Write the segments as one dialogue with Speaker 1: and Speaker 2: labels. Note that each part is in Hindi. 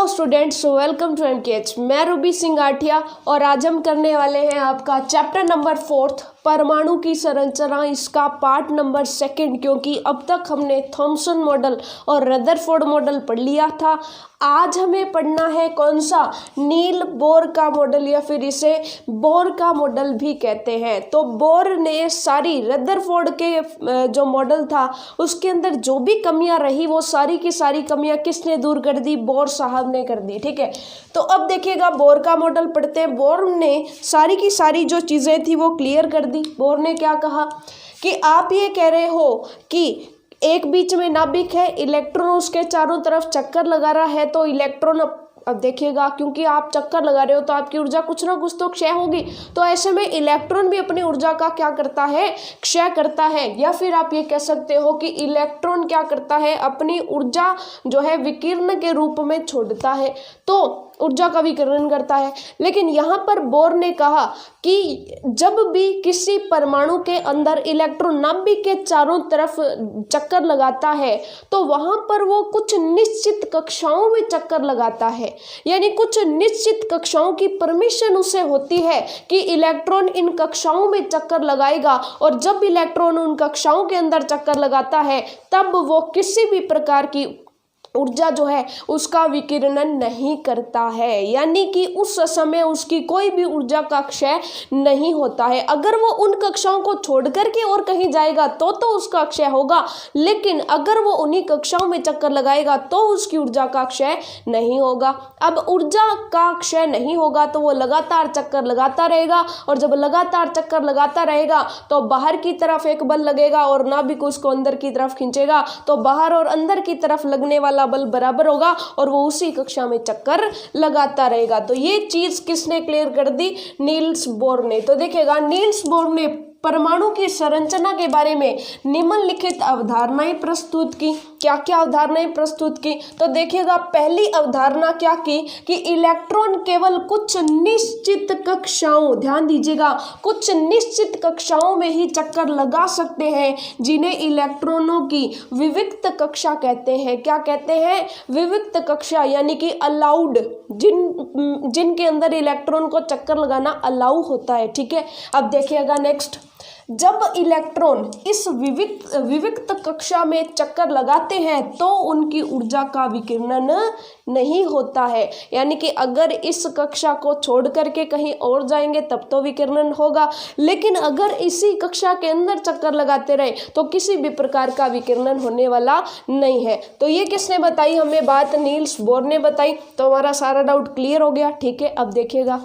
Speaker 1: Students, welcome to एनकेएच। मैं रूबी सिंह आठिया और आज हम करने वाले हैं आपका चैप्टर नंबर 4 परमाणु की संरचना, इसका पार्ट नंबर 2, क्योंकि अब तक हमने थॉमसन मॉडल और रदरफोर्ड मॉडल पढ़ लिया था। आज हमें पढ़ना है कौन सा, नील बोर का मॉडल या फिर इसे बोर का मॉडल भी कहते हैं। तो बोर ने सारी रदरफोर्ड के जो मॉडल था उसके अंदर जो भी कमियां रही वो सारी की सारी कमियां किसने दूर कर दी, बोर साहब ने कर दी। ठीक है, तो अब देखिएगा बोर का मॉडल पढ़ते हैं। बोर ने सारी की सारी जो चीज़ें थी वो क्लियर कर दी। बोर ने क्या कहा कि आप ये कह रहे हो कि एक बीच में नाभिक है, इलेक्ट्रॉन उसके चारों तरफ चक्कर लगा रहा है, तो इलेक्ट्रॉन अब देखिएगा क्योंकि आप चक्कर लगा रहे हो तो आपकी ऊर्जा कुछ ना कुछ तो क्षय होगी। तो ऐसे में इलेक्ट्रॉन भी अपनी ऊर्जा का क्या करता है, क्षय करता है। या फिर आप ये कह सकते हो कि इलेक्ट्रॉन क्या करता है, अपनी ऊर्जा जो है विकिरण के रूप में छोड़ता है, तो ऊर्जा का विकिरण करता है। लेकिन यहाँ पर बोर ने कहा कि जब भी किसी परमाणु के अंदर इलेक्ट्रॉन नाभिक के चारों तरफ चक्कर लगाता है तो वहाँ पर वो कुछ निश्चित कक्षाओं में चक्कर लगाता है, यानी कुछ निश्चित कक्षाओं की परमिशन उसे होती है कि इलेक्ट्रॉन इन कक्षाओं में चक्कर लगाएगा। और जब इलेक्ट्रॉन उन कक्षाओं के अंदर चक्कर लगाता है तब वो किसी भी प्रकार की ऊर्जा जो है उसका विकिरण नहीं करता है, यानी कि उस समय उसकी कोई भी ऊर्जा का क्षय नहीं होता है। अगर वो उन कक्षाओं को छोड़ करके और कहीं जाएगा तो उसका क्षय होगा, लेकिन अगर वो उन्हीं कक्षाओं में चक्कर लगाएगा तो उसकी ऊर्जा का क्षय नहीं होगा। अब ऊर्जा का क्षय नहीं होगा तो वो लगातार चक्कर लगाता रहेगा, और जब लगातार चक्कर लगाता रहेगा तो बाहर की तरफ एक बल लगेगा और नाभिक उसको अंदर की तरफ खींचेगा, तो बाहर और अंदर की तरफ लगने वाला बल बराबर होगा और वो उसी कक्षा में चक्कर लगाता रहेगा। तो ये चीज किसने क्लियर कर दी, नील्स बोर ने। तो देखिएगा नील्स बोर ने परमाणु की संरचना के बारे में निम्नलिखित अवधारणाएं प्रस्तुत की। क्या क्या अवधारणाएं प्रस्तुत की, तो देखिएगा पहली अवधारणा क्या की कि इलेक्ट्रॉन केवल कुछ निश्चित कक्षाओं, ध्यान दीजिएगा, कुछ निश्चित कक्षाओं में ही चक्कर लगा सकते हैं, जिन्हें इलेक्ट्रॉनों की विविक्त कक्षा कहते हैं। क्या कहते हैं, विविक्त कक्षा, यानी कि अलाउड, जिनके अंदर इलेक्ट्रॉन को चक्कर लगाना अलाउ होता है। ठीक है, अब देखिएगा नेक्स्ट, जब इलेक्ट्रॉन इस विविक्त कक्षा में चक्कर लगाते हैं तो उनकी ऊर्जा का विकिरण नहीं होता है, यानी कि अगर इस कक्षा को छोड़ करके कहीं और जाएंगे तब तो विकिरण होगा, लेकिन अगर इसी कक्षा के अंदर चक्कर लगाते रहे तो किसी भी प्रकार का विकिरण होने वाला नहीं है। तो ये किसने बताई हमें बात, नील्स बोर ने बताई। तो हमारा सारा डाउट क्लियर हो गया। ठीक है, अब देखिएगा,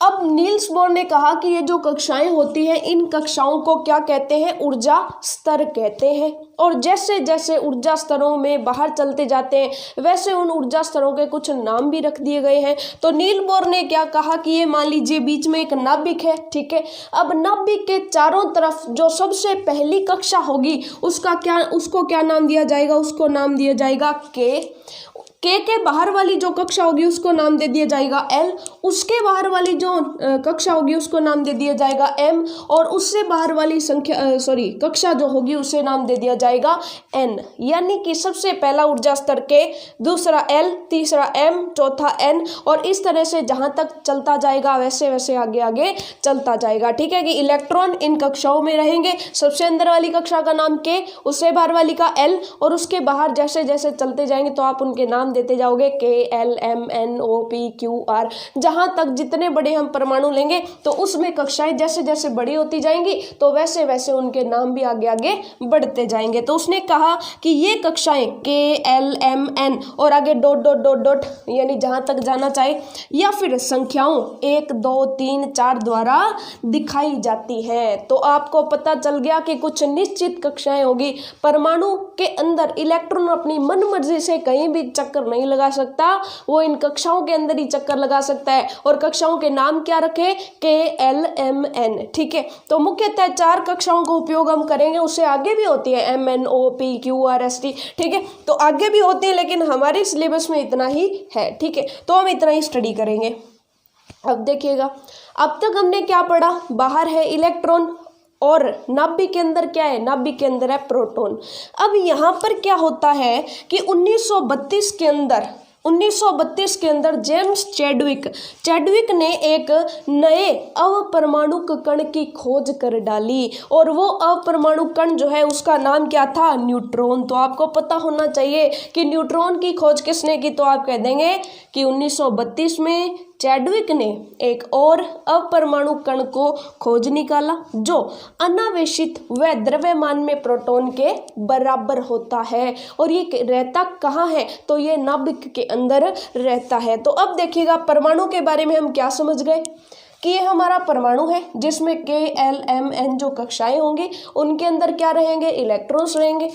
Speaker 1: अब नील्स बोर ने कहा कि ये जो कक्षाएं होती हैं इन कक्षाओं को क्या कहते हैं, ऊर्जा स्तर कहते हैं। और जैसे जैसे ऊर्जा स्तरों में बाहर चलते जाते हैं वैसे उन ऊर्जा स्तरों के कुछ नाम भी रख दिए गए हैं। तो नील बोर ने क्या कहा कि ये मान लीजिए बीच में एक नाभिक है। ठीक है, अब नाभिक के चारों तरफ जो सबसे पहली कक्षा होगी उसको क्या नाम दिया जाएगा, उसको नाम दिया जाएगा के बाहर वाली जो कक्षा होगी उसको नाम दे दिया जाएगा L, उसके बाहर वाली जो कक्षा होगी उसको नाम दे दिया जाएगा M, और उससे बाहर वाली कक्षा जो होगी उसे नाम दे दिया जाएगा N। यानी कि सबसे पहला ऊर्जा स्तर K, दूसरा L, तीसरा M, चौथा N, और इस तरह से जहां तक चलता जाएगा वैसे वैसे आगे आगे चलता जाएगा। ठीक है, कि इलेक्ट्रॉन इन कक्षाओं में रहेंगे, सबसे अंदर वाली कक्षा का नाम K, उससे बाहर वाली का L, और उसके बाहर जैसे जैसे चलते जाएंगे तो आप उनके नाम देते जाओगे K, L, M, N, O, P, Q, R। जहां तक जितने बड़े हम परमाणु लेंगे तो उसमें कक्षाएं जैसे जैसे बड़ी होती जाएंगी तो वैसे वैसे उनके नाम भी आगे आगे बढ़ते जाएंगे। तो उसने कहा कि ये कक्षाएं K, L, M, N और आगे डॉट डॉट डॉट डॉट, यानी जहां तक जाना चाहे, या फिर संख्याओं 1, 2, 3, 4 द्वारा दिखाई जाती है। तो आपको पता चल गया कि कुछ निश्चित कक्षाएं होगी। परमाणु के अंदर इलेक्ट्रॉन अपनी मन मर्जी से कहीं भी चक्कर नहीं लगा सकता, वो इन कक्षाओं के अंदर ही चक्कर लगा सकता है। और कक्षाओं के नाम क्या रखे, K, L, M, N। ठीक है, तो मुख्यतः 4 कक्षाओं का उपयोग हम करेंगे, उससे आगे भी होती है M, N, O, P, Q, R, S, T। ठीक है, तो आगे भी होती है लेकिन हमारे सिलेबस में इतना ही है। ठीक है, तो हम इतना ही स्टडी करेंगे। अब देखिएगा, अब तक हमने क्या पढ़ा, बाहर है इलेक्ट्रॉन और नाभिक के अंदर क्या है, नाभिक के अंदर है प्रोटॉन। अब यहाँ पर क्या होता है कि 1932 के अंदर 1932 के अंदर जेम्स चैडविक ने एक नए अवपरमाणु कण की खोज कर डाली और वो अवपरमाणु कण जो है उसका नाम क्या था, न्यूट्रॉन। तो आपको पता होना चाहिए कि न्यूट्रॉन की खोज किसने की, तो आप कह देंगे कि 1932 में चैडविक ने एक और अवपरमाणु कण को खोज निकाला जो अनावेशित व द्रव्यमान में प्रोटॉन के बराबर होता है और ये रहता कहाँ है, तो ये नाभिक के अंदर रहता है। तो अब देखिएगा परमाणु के बारे में हम क्या समझ गए कि ये हमारा परमाणु है जिसमें K, L, M, N जो कक्षाएं होंगी उनके अंदर क्या रहेंगे, इलेक्ट्रॉन्स रहेंगे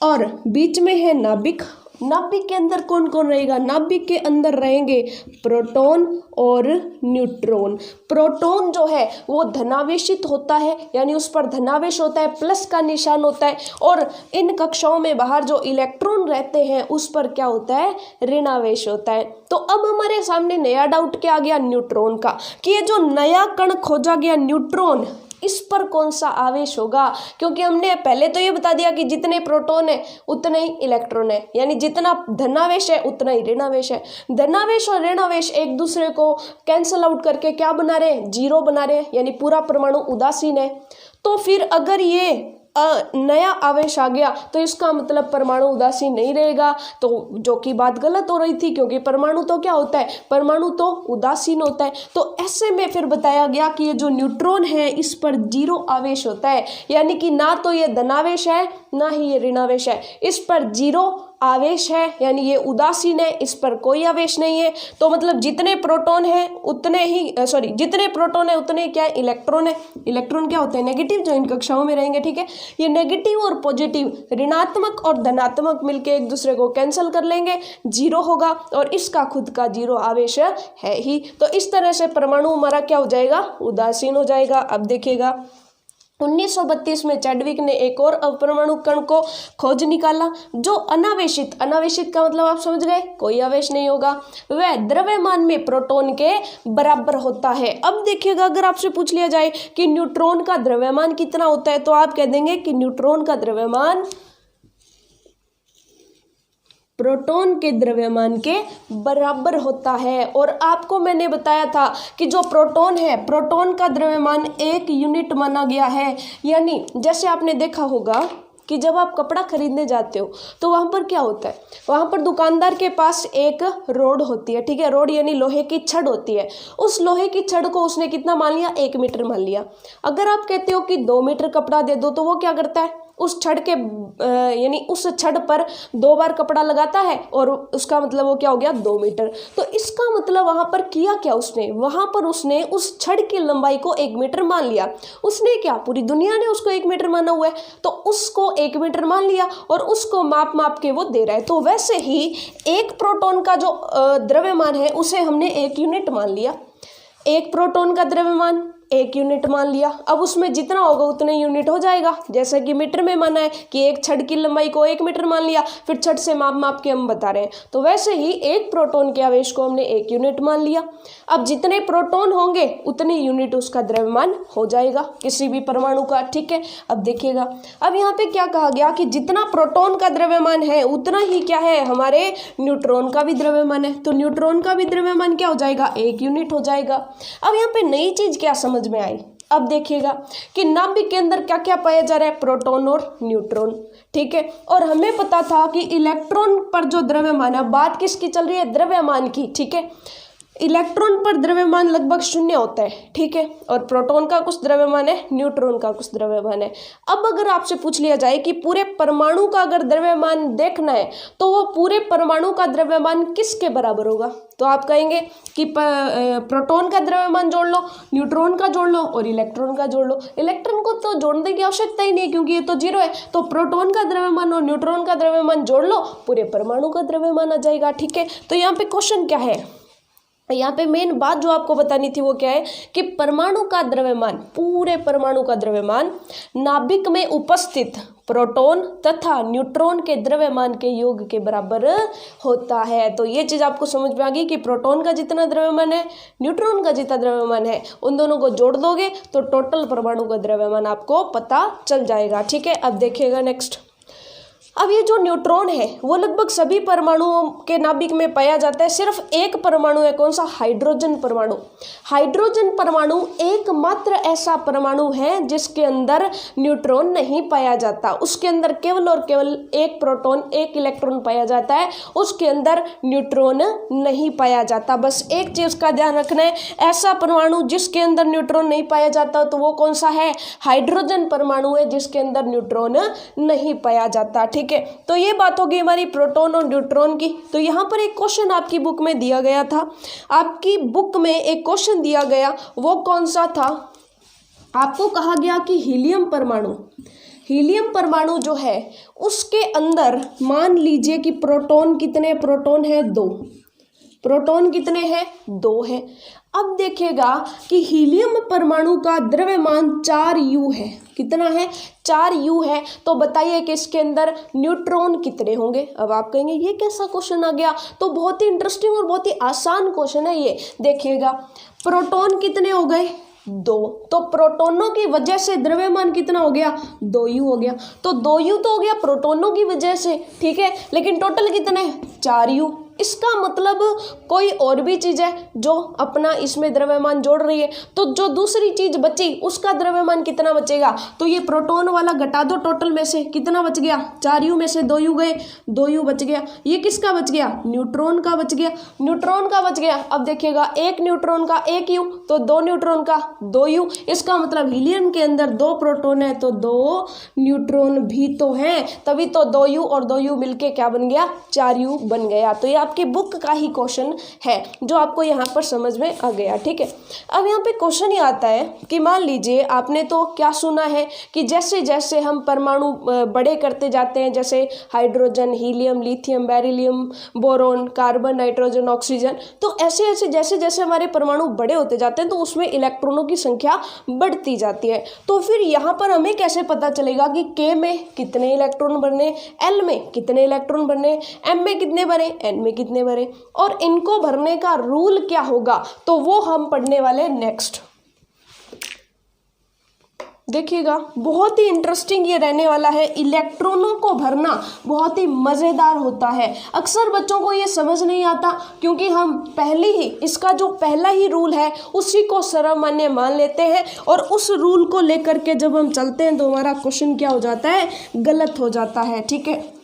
Speaker 1: और बीच में है नाभिक। नाभिक के अंदर कौन कौन रहेगा, नाभिक के अंदर रहेंगे प्रोटॉन और न्यूट्रॉन। प्रोटॉन जो है वो धनावेशित होता है, यानी उस पर धनावेश होता है, प्लस का निशान होता है और इन कक्षाओं में बाहर जो इलेक्ट्रॉन रहते हैं उस पर क्या होता है, ऋणावेश होता है। तो अब हमारे सामने नया डाउट क्या आ गया, न्यूट्रॉन का, कि ये जो नया कण खोजा गया न्यूट्रॉन इस पर कौन सा आवेश होगा, क्योंकि हमने पहले तो ये बता दिया कि जितने प्रोटॉन है उतने ही इलेक्ट्रॉन है, यानी जितना धनावेश है उतना ही ऋणावेश है। धनावेश और ऋणावेश एक दूसरे को कैंसल आउट करके क्या बना रहे हैं, जीरो बना रहे हैं, यानी पूरा परमाणु उदासीन है। तो फिर अगर ये नया आवेश आ गया तो इसका मतलब परमाणु उदासीन नहीं रहेगा, तो जो कि बात गलत हो रही थी, क्योंकि परमाणु तो क्या होता है, परमाणु तो उदासीन होता है। तो ऐसे में फिर बताया गया कि ये जो न्यूट्रॉन है इस पर जीरो आवेश होता है, यानी कि ना तो ये धनावेश है ना ही ये ऋणावेश है, इस पर जीरो आवेश है, यानी ये उदासीन है, इस पर कोई आवेश नहीं है। तो मतलब जितने प्रोटॉन है उतने ही जितने प्रोटॉन है उतने क्या है, इलेक्ट्रॉन है। इलेक्ट्रॉन क्या होते हैं, नेगेटिव, जो इन कक्षाओं में रहेंगे, ठीक है। ये नेगेटिव और पॉजिटिव, ऋणात्मक और धनात्मक मिलके एक दूसरे को कैंसिल कर लेंगे, जीरो होगा और इसका खुद का जीरो आवेश है ही। तो इस तरह से परमाणु हमारा क्या हो जाएगा, उदासीन हो जाएगा। अब देखिएगा 1932 में चैडविक ने एक और अवपरमाणु कण को खोज निकाला जो अनावेशित का मतलब आप समझ गए, कोई आवेश नहीं होगा, वह द्रव्यमान में प्रोटॉन के बराबर होता है। अब देखिएगा अगर आपसे पूछ लिया जाए कि न्यूट्रॉन का द्रव्यमान कितना होता है, तो आप कह देंगे कि न्यूट्रॉन का द्रव्यमान प्रोटॉन के द्रव्यमान के बराबर होता है। और आपको मैंने बताया था कि जो प्रोटॉन है, प्रोटॉन का द्रव्यमान 1 यूनिट माना गया है। यानी जैसे आपने देखा होगा कि जब आप कपड़ा खरीदने जाते हो तो वहाँ पर क्या होता है, वहाँ पर दुकानदार के पास एक रोड होती है, ठीक है, रोड यानी लोहे की छड़ होती है। उस लोहे की छड़ को उसने कितना मान लिया, 1 मीटर मान लिया। अगर आप कहते हो कि 2 मीटर कपड़ा दे दो, तो वो क्या करता है, उस छड़ के यानी उस छड़ पर 2 बार कपड़ा लगाता है और उसका मतलब वो क्या हो गया, 2 मीटर। तो इसका मतलब वहाँ पर किया क्या उसने, वहाँ पर उसने उस छड़ की लंबाई को 1 मीटर मान लिया। उसने क्या, पूरी दुनिया ने उसको 1 मीटर माना हुआ है, तो उसको 1 मीटर मान लिया और उसको माप के वो दे रहा है। तो वैसे ही एक प्रोटॉन का जो द्रव्यमान है उसे हमने 1 यूनिट मान लिया। एक प्रोटॉन का द्रव्यमान 1 यूनिट मान लिया। अब उसमें जितना होगा उतने यूनिट हो जाएगा, जैसा कि मीटर में माना है कि एक छड़ की लंबाई को 1 मीटर मान लिया, फिर छड़ से माप के हम बता रहे हैं। तो वैसे ही एक प्रोटॉन के आवेश को हमने 1 यूनिट मान लिया। अब जितने प्रोटॉन होंगे उतने यूनिट उसका द्रव्यमान हो जाएगा किसी भी परमाणु का, ठीक है। अब देखिएगा, अब यहाँ पे क्या कहा गया कि जितना प्रोटॉन का द्रव्यमान है उतना ही क्या है, हमारे न्यूट्रॉन का भी द्रव्यमान है। तो न्यूट्रॉन का भी द्रव्यमान क्या हो जाएगा, 1 यूनिट हो जाएगा। अब यहाँ पे नई चीज क्या समझ में आई, अब देखिएगा कि नाभिक के अंदर क्या क्या पाया जा रहा है, प्रोटॉन और न्यूट्रॉन, ठीक है। और हमें पता था कि इलेक्ट्रॉन पर जो द्रव्यमान है, बात किसकी चल रही है, द्रव्यमान की, ठीक है। इलेक्ट्रॉन पर द्रव्यमान लगभग 0 होता है, ठीक है, और प्रोटॉन का कुछ द्रव्यमान है, न्यूट्रॉन का कुछ द्रव्यमान है। अब अगर आपसे पूछ लिया जाए कि पूरे परमाणु का अगर द्रव्यमान देखना है तो वो पूरे परमाणु का द्रव्यमान किसके बराबर होगा, तो आप कहेंगे कि प्रोटॉन का द्रव्यमान जोड़ लो, न्यूट्रॉन का जोड़ लो और इलेक्ट्रॉन का जोड़ लो। इलेक्ट्रॉन को तो जोड़ने की आवश्यकता ही नहीं है क्योंकि ये तो 0 है। तो प्रोटॉन का द्रव्यमान और न्यूट्रॉन का द्रव्यमान जोड़ लो, पूरे परमाणु का द्रव्यमान आ जाएगा, ठीक है। तो यहाँ पे क्वेश्चन क्या है, यहाँ पे मेन बात जो आपको बतानी थी वो क्या है कि परमाणु का द्रव्यमान, पूरे परमाणु का द्रव्यमान नाभिक में उपस्थित प्रोटॉन तथा न्यूट्रॉन के द्रव्यमान के योग के बराबर होता है। तो ये चीज़ आपको समझ में आ गई कि प्रोटॉन का जितना द्रव्यमान है, न्यूट्रॉन का जितना द्रव्यमान है, उन दोनों को जोड़ दोगे तो टोटल परमाणु का द्रव्यमान आपको पता चल जाएगा, ठीक है। अब देखिएगा नेक्स्ट, अब ये जो न्यूट्रॉन है वो लगभग सभी परमाणुओं के नाभिक में पाया जाता है। सिर्फ एक परमाणु है, कौन सा? हाइड्रोजन परमाणु। हाइड्रोजन परमाणु एकमात्र ऐसा परमाणु है जिसके अंदर न्यूट्रॉन नहीं पाया जाता। उसके अंदर केवल और केवल एक प्रोटॉन, एक इलेक्ट्रॉन पाया जाता है, उसके अंदर न्यूट्रॉन नहीं पाया जाता। बस एक चीज का ध्यान रखना है, ऐसा परमाणु जिसके अंदर न्यूट्रॉन नहीं पाया जाता तो वो कौन सा है? हाइड्रोजन परमाणु है जिसके अंदर न्यूट्रॉन नहीं पाया जाता। ठीक है, तो ये बात होगी हमारी प्रोटॉन और न्यूट्रॉन की। तो यहाँ पर एक क्वेश्चन आपकी बुक में दिया गया था, आपकी बुक में एक क्वेश्चन दिया गया, वो कौन सा था? आपको कहा गया कि हीलियम परमाणु जो है उसके अंदर मान लीजिए कि प्रोटॉन कितने प्रोटॉन है? 2। प्रोटॉन कितने हैं? 2 है। अब देखिएगा कि हीलियम परमाणु का द्रव्यमान 4U है। कितना है? 4U है। तो बताइए कि इसके अंदर न्यूट्रॉन कितने होंगे? अब आप कहेंगे ये कैसा क्वेश्चन आ गया? तो बहुत ही इंटरेस्टिंग और बहुत ही आसान क्वेश्चन है ये। देखिएगा, प्रोटॉन कितने हो गए? 2। तो प्रोटॉनों की वजह से द्रव्यमान कितना हो गया? 2U हो गया। तो 2U तो हो गया प्रोटॉनों की वजह से, ठीक है, लेकिन टोटल कितने? 4U। इसका मतलब कोई और भी चीज़ है जो अपना इसमें द्रव्यमान जोड़ रही है, तो जो दूसरी चीज़ बची उसका द्रव्यमान कितना बचेगा? तो ये प्रोटॉन वाला घटा दो, टोटल में से कितना बच गया? 4U में से 2U गए, 2U बच गया। ये किसका बच गया? न्यूट्रॉन का बच गया। न्यूट्रॉन का बच गया। अब देखिएगा, एक न्यूट्रॉन का 1U, तो 2 न्यूट्रॉन का 2U। इसका मतलब हीलियम के अंदर 2 प्रोटॉन है तो 2 न्यूट्रॉन भी तो हैं, तभी तो 2U और 2U मिलके क्या बन गया? 4U बन गया। तो ये आपकी बुक का ही क्वेश्चन है जो आपको यहाँ पर समझ में आ गया। ठीक है, अब यहाँ पे क्वेश्चन ये आता है कि मान लीजिए आपने तो क्या सुना है कि जैसे जैसे हम परमाणु बड़े करते जाते हैं, जैसे hydrogen, helium, lithium, beryllium, boron, carbon, nitrogen, oxygen, तो ऐसे ऐसे जैसे जैसे हमारे परमाणु बड़े होते जाते हैं तो उसमें इलेक्ट्रॉनों की संख्या बढ़ती जाती है। तो फिर यहाँ पर हमें कैसे पता चलेगा कि K में कितने इलेक्ट्रॉन बने, L में कितने इलेक्ट्रॉन बने, M में कितने बने, N में कितने बने, और इनको भरने का रूल क्या होगा? तो वो हम पढ़ने वाले नेक्स्ट। देखिएगा, बहुत ही इंटरेस्टिंग ये रहने वाला है। इलेक्ट्रॉनों को भरना बहुत ही मज़ेदार होता है। अक्सर बच्चों को ये समझ नहीं आता क्योंकि हम पहले ही इसका जो पहला ही रूल है उसी को सर्वमान्य मान लेते हैं, और उस रूल को लेकर के जब हम चलते हैं तो हमारा क्वेश्चन क्या हो जाता है? गलत हो जाता है। ठीक है,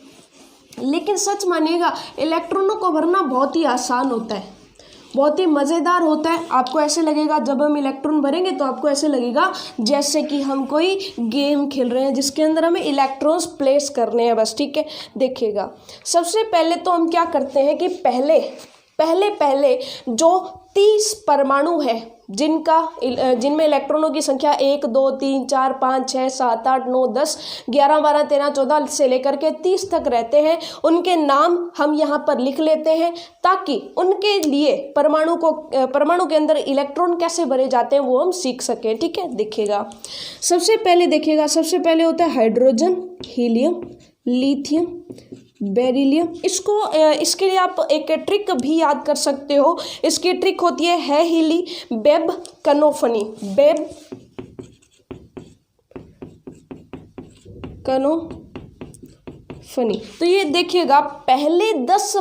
Speaker 1: लेकिन सच मानिएगा इलेक्ट्रॉनों को भरना बहुत ही आसान होता है, बहुत ही मज़ेदार होता है। आपको ऐसे लगेगा, जब हम इलेक्ट्रॉन भरेंगे तो आपको ऐसे लगेगा जैसे कि हम कोई गेम खेल रहे हैं जिसके अंदर हमें इलेक्ट्रॉन्स प्लेस करने हैं बस। ठीक है, देखिएगा, सबसे पहले तो हम क्या करते हैं कि पहले जो 30 परमाणु है जिनमें इलेक्ट्रॉनों की संख्या 1 2 3 4 5 6 7 8 9 10 11 12 13 14 से लेकर के 30 तक रहते हैं, उनके नाम हम यहाँ पर लिख लेते हैं ताकि उनके लिए परमाणु के अंदर इलेक्ट्रॉन कैसे भरे जाते हैं वो हम सीख सकें। ठीक है, देखिएगा, सबसे पहले होता है हाइड्रोजन, हीलियम, लिथियम, बेरिलियम। इसके लिए आप एक ट्रिक भी याद कर सकते हो। इसकी ट्रिक होती है हीली बेब कनोफनी, बेब कनोफनी। तो ये देखिएगा, पहले 10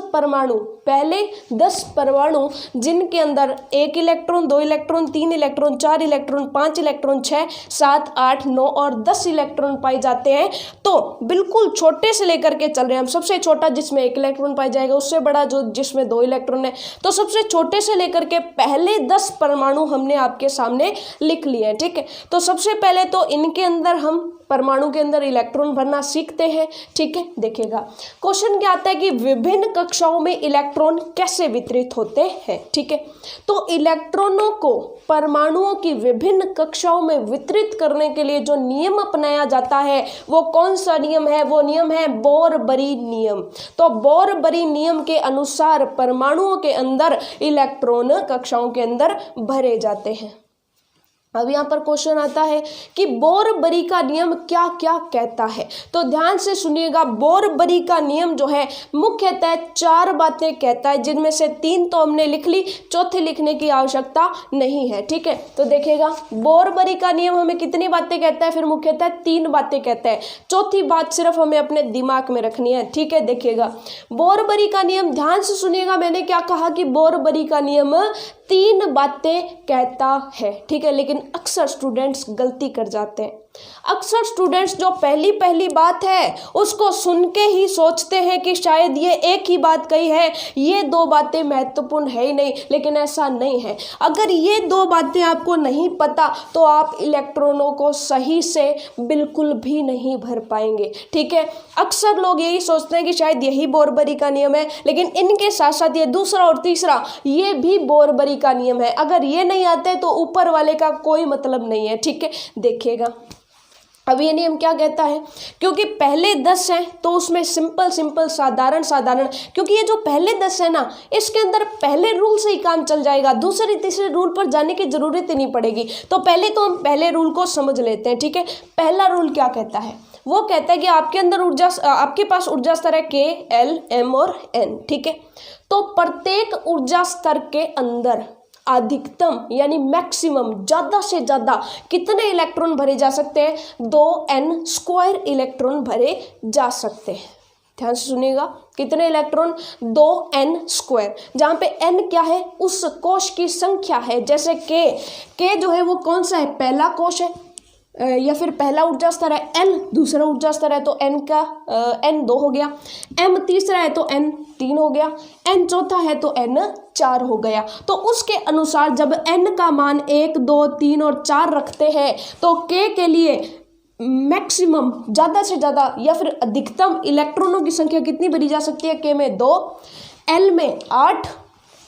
Speaker 1: परमाणु जिनके अंदर 1 electron, 2 electron, 3 electron, 4 electron, 5 electron, 6 7 8 9 और 10 इलेक्ट्रॉन पाए जाते हैं। तो बिल्कुल छोटे से लेकर के चल रहे हैं हम, सबसे छोटा जिसमें 1 इलेक्ट्रॉन पाया जाएगा, उससे बड़ा जिसमें 2 इलेक्ट्रॉन है। तो सबसे छोटे से लेकर के पहले 10 परमाणु हमने आपके सामने लिख लिए हैं। ठीक है, तो सबसे पहले तो इनके अंदर हम परमाणु के अंदर इलेक्ट्रॉन भरना सीखते हैं। ठीक है, देखिएगा, क्वेश्चन क्या आता है कि विभिन्न कक्षाओं में इलेक्ट्रॉन कैसे वितरित होते हैं। ठीक है, तो इलेक्ट्रॉनों को परमाणुओं की विभिन्न कक्षाओं में वितरित करने के लिए जो नियम अपनाया जाता है वो कौन सा नियम है? वो नियम है बोर-बरी नियम। तो बोर-बरी नियम के अनुसार परमाणुओं के अंदर इलेक्ट्रॉन कक्षाओं के अंदर भरे जाते हैं। अब यहाँ पर क्वेश्चन आता है कि बोरबरी का नियम क्या क्या कहता है। तो ध्यान से सुनिएगा, बोरबरी का नियम जो है मुख्यतः 4 बातें कहता है, जिनमें से 3 तो हमने लिख ली, चौथी लिखने की आवश्यकता नहीं है। ठीक है, तो देखिएगा बोरबरी का नियम हमें कितनी बातें कहता है, फिर मुख्यतः 3 बातें कहता है, चौथी बात सिर्फ हमें अपने दिमाग में रखनी है। ठीक है, देखिएगा बोरबरी का नियम, ध्यान से सुनिएगा, मैंने क्या कहा कि बोरबरी का नियम 3 बातें कहता है। ठीक है, लेकिन अक्सर स्टूडेंट्स गलती कर जाते हैं। अक्सर स्टूडेंट्स जो पहली बात है उसको सुन के ही सोचते हैं कि शायद ये एक ही बात कही है, ये 2 बातें महत्वपूर्ण है ही नहीं, लेकिन ऐसा नहीं है। अगर ये 2 बातें आपको नहीं पता तो आप इलेक्ट्रॉनों को सही से बिल्कुल भी नहीं भर पाएंगे। ठीक है, अक्सर लोग यही सोचते हैं कि शायद यही बोरबरी का नियम है, लेकिन इनके साथ साथ ये दूसरा और तीसरा ये भी बोरबरी का नियम है। अगर ये नहीं आते तो ऊपर वाले का कोई मतलब नहीं है। ठीक है, देखिएगा अब ये नियम क्या कहता है, क्योंकि पहले 10 हैं तो उसमें सिंपल साधारण, क्योंकि ये जो पहले 10 है ना, इसके अंदर पहले रूल से ही काम चल जाएगा, दूसरे तीसरे रूल पर जाने की जरूरत ही नहीं पड़ेगी। तो पहले तो हम पहले रूल को समझ लेते हैं। ठीक है, पहला रूल क्या कहता है, वो कहता है कि आपके पास ऊर्जा स्तर है K, L, M और N। ठीक है, तो प्रत्येक ऊर्जा स्तर के अंदर अधिकतम यानी मैक्सिमम ज़्यादा से ज़्यादा कितने इलेक्ट्रॉन भरे जा सकते हैं, 2n² इलेक्ट्रॉन भरे जा सकते हैं। ध्यान से सुनिएगा, कितने इलेक्ट्रॉन, 2n², जहाँ पे n क्या है, उस कोश की संख्या है। जैसे k जो है वो कौन सा है, पहला कोश है या फिर पहला ऊर्जा स्तर है, L दूसरा ऊर्जा स्तर है तो n का n 2 हो गया, m तीसरा है तो n 3 हो गया, n चौथा है तो n 4 हो गया। तो उसके अनुसार जब n का मान 1, 2, 3 और 4 रखते हैं तो k के लिए मैक्सिमम ज़्यादा से ज़्यादा या फिर अधिकतम इलेक्ट्रॉनों की संख्या कितनी भरी जा सकती है, k में 2, L में 8,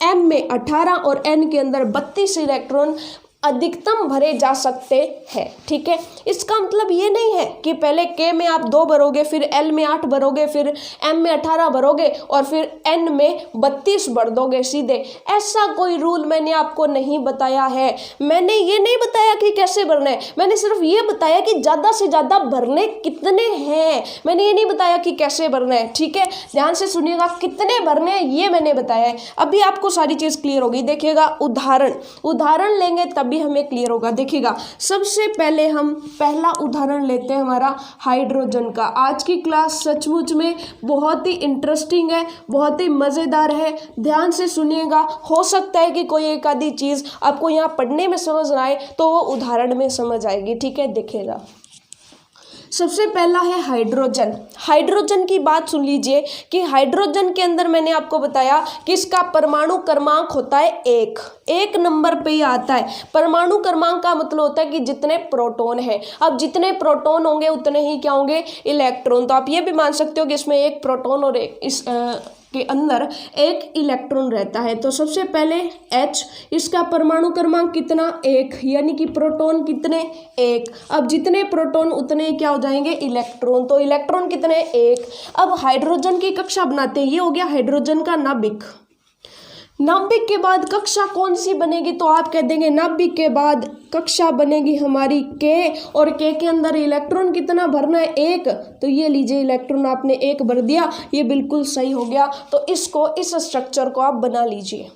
Speaker 1: m में 18 और n के अंदर 32 इलेक्ट्रॉन अधिकतम भरे जा सकते हैं। ठीक है, इसका मतलब ये नहीं है कि पहले K में आप 2 भरोगे, फिर L में 8 भरोगे, फिर M में 18 भरोगे और फिर N में 32 भर दोगे सीधे। ऐसा कोई रूल मैंने आपको नहीं बताया है। मैंने ये नहीं बताया कि कैसे भरना है, मैंने सिर्फ ये बताया कि ज़्यादा से ज़्यादा भरने कितने हैं, मैंने ये नहीं बताया कि कैसे भरना है। ठीक है, ध्यान से सुनिएगा, कितने भरने हैं ये मैंने बताया है। अभी आपको सारी चीज़ क्लियर होगी। देखिएगा उदाहरण लेंगे तभी हमें क्लियर होगा। देखिएगा सबसे पहले हम पहला उदाहरण लेते हैं हमारा हाइड्रोजन का। आज की क्लास सचमुच में बहुत ही इंटरेस्टिंग है, बहुत ही मज़ेदार है। ध्यान से सुनिएगा, हो सकता है कि कोई एक आधी चीज़ आपको यहाँ पढ़ने में समझ ना आए तो वो उदाहरण में समझ आएगी। ठीक है, देखिएगा सबसे पहला है हाइड्रोजन की बात सुन लीजिए कि हाइड्रोजन के अंदर मैंने आपको बताया कि इसका परमाणु क्रमांक होता है 1 नंबर पे ही आता है। परमाणु क्रमांक का मतलब होता है कि जितने प्रोटॉन हैं। अब जितने प्रोटॉन होंगे उतने ही क्या होंगे, इलेक्ट्रॉन। तो आप ये भी मान सकते हो कि इसमें 1 प्रोटॉन और इस के अंदर 1 इलेक्ट्रॉन रहता है। तो सबसे पहले H, इसका परमाणु क्रमांक कितना, 1, यानी कि प्रोटॉन कितने, 1। अब जितने प्रोटॉन उतने क्या हो जाएंगे, इलेक्ट्रॉन। तो इलेक्ट्रॉन कितने, 1। अब हाइड्रोजन की कक्षा बनाते हैं, ये हो गया हाइड्रोजन का नाभिक। नाभिक के बाद कक्षा कौन सी बनेगी, तो आप कह देंगे नाभिक के बाद कक्षा बनेगी हमारी K, और K के अंदर इलेक्ट्रॉन कितना भरना है, 1। तो ये लीजिए इलेक्ट्रॉन आपने 1 भर दिया, ये बिल्कुल सही हो गया। तो इसको, इस स्ट्रक्चर को आप बना लीजिए।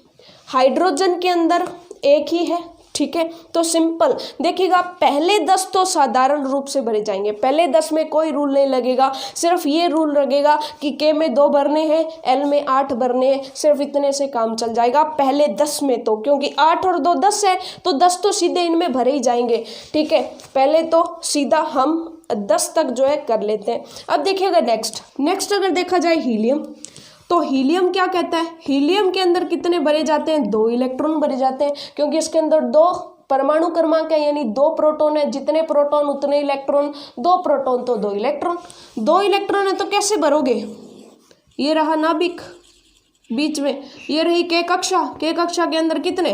Speaker 1: हाइड्रोजन के अंदर 1 ही है। ठीक है, तो सिंपल देखिएगा, पहले 10 तो साधारण रूप से भरे जाएंगे, पहले 10 में कोई रूल नहीं लगेगा, सिर्फ ये रूल लगेगा कि K में 2 भरने हैं, L में 8 भरने हैं, सिर्फ इतने से काम चल जाएगा पहले 10 में। तो क्योंकि 8 और 2 10 है तो 10 तो सीधे इनमें भरे ही जाएंगे। ठीक है, पहले तो सीधा हम 10 तक जो है कर लेते हैं। अब देखिएगा नेक्स्ट अगर देखा जाए हीलियम, तो हीलियम क्या कहता है, हीलियम के अंदर कितने भरे जाते हैं, 2 इलेक्ट्रॉन भरे जाते हैं, क्योंकि इसके अंदर 2 परमाणु क्रमांक है, यानी 2 प्रोटॉन है, जितने प्रोटॉन उतने इलेक्ट्रॉन, 2 प्रोटॉन तो 2 इलेक्ट्रॉन। 2 इलेक्ट्रॉन है तो कैसे भरोगे, ये रहा नाभिक बीच में, ये रही K कक्षा के अंदर कितने,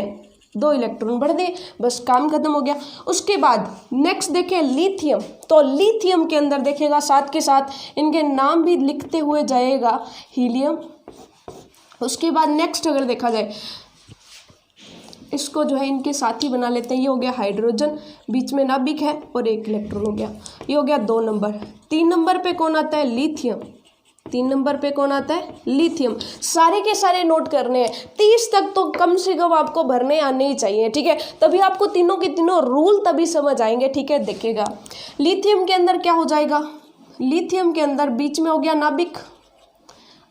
Speaker 1: 2 इलेक्ट्रॉन भर दे, बस काम खत्म हो गया। उसके बाद नेक्स्ट देखें लिथियम, तो लिथियम के अंदर देखिएगा साथ के साथ इनके नाम भी लिखते हुए जाएगा, हीलियम। उसके बाद नेक्स्ट अगर देखा जाए इसको जो है इनके साथ ही बना लेते हैं। ये हो गया हाइड्रोजन, बीच में नाभिक है और एक इलेक्ट्रॉन हो गया। ये हो गया 2 नंबर। 3 नंबर पे कौन आता है? लिथियम। 3 नंबर पे कौन आता है? लिथियम। सारे के सारे नोट करने हैं। 30 तक तो कम से कम आपको भरने आने ही चाहिए, ठीक है। तभी आपको तीनों के तीनों रूल तभी समझ आएंगे, ठीक है। देखिएगा लिथियम के अंदर क्या हो जाएगा? लिथियम के अंदर बीच में हो गया नाभिक।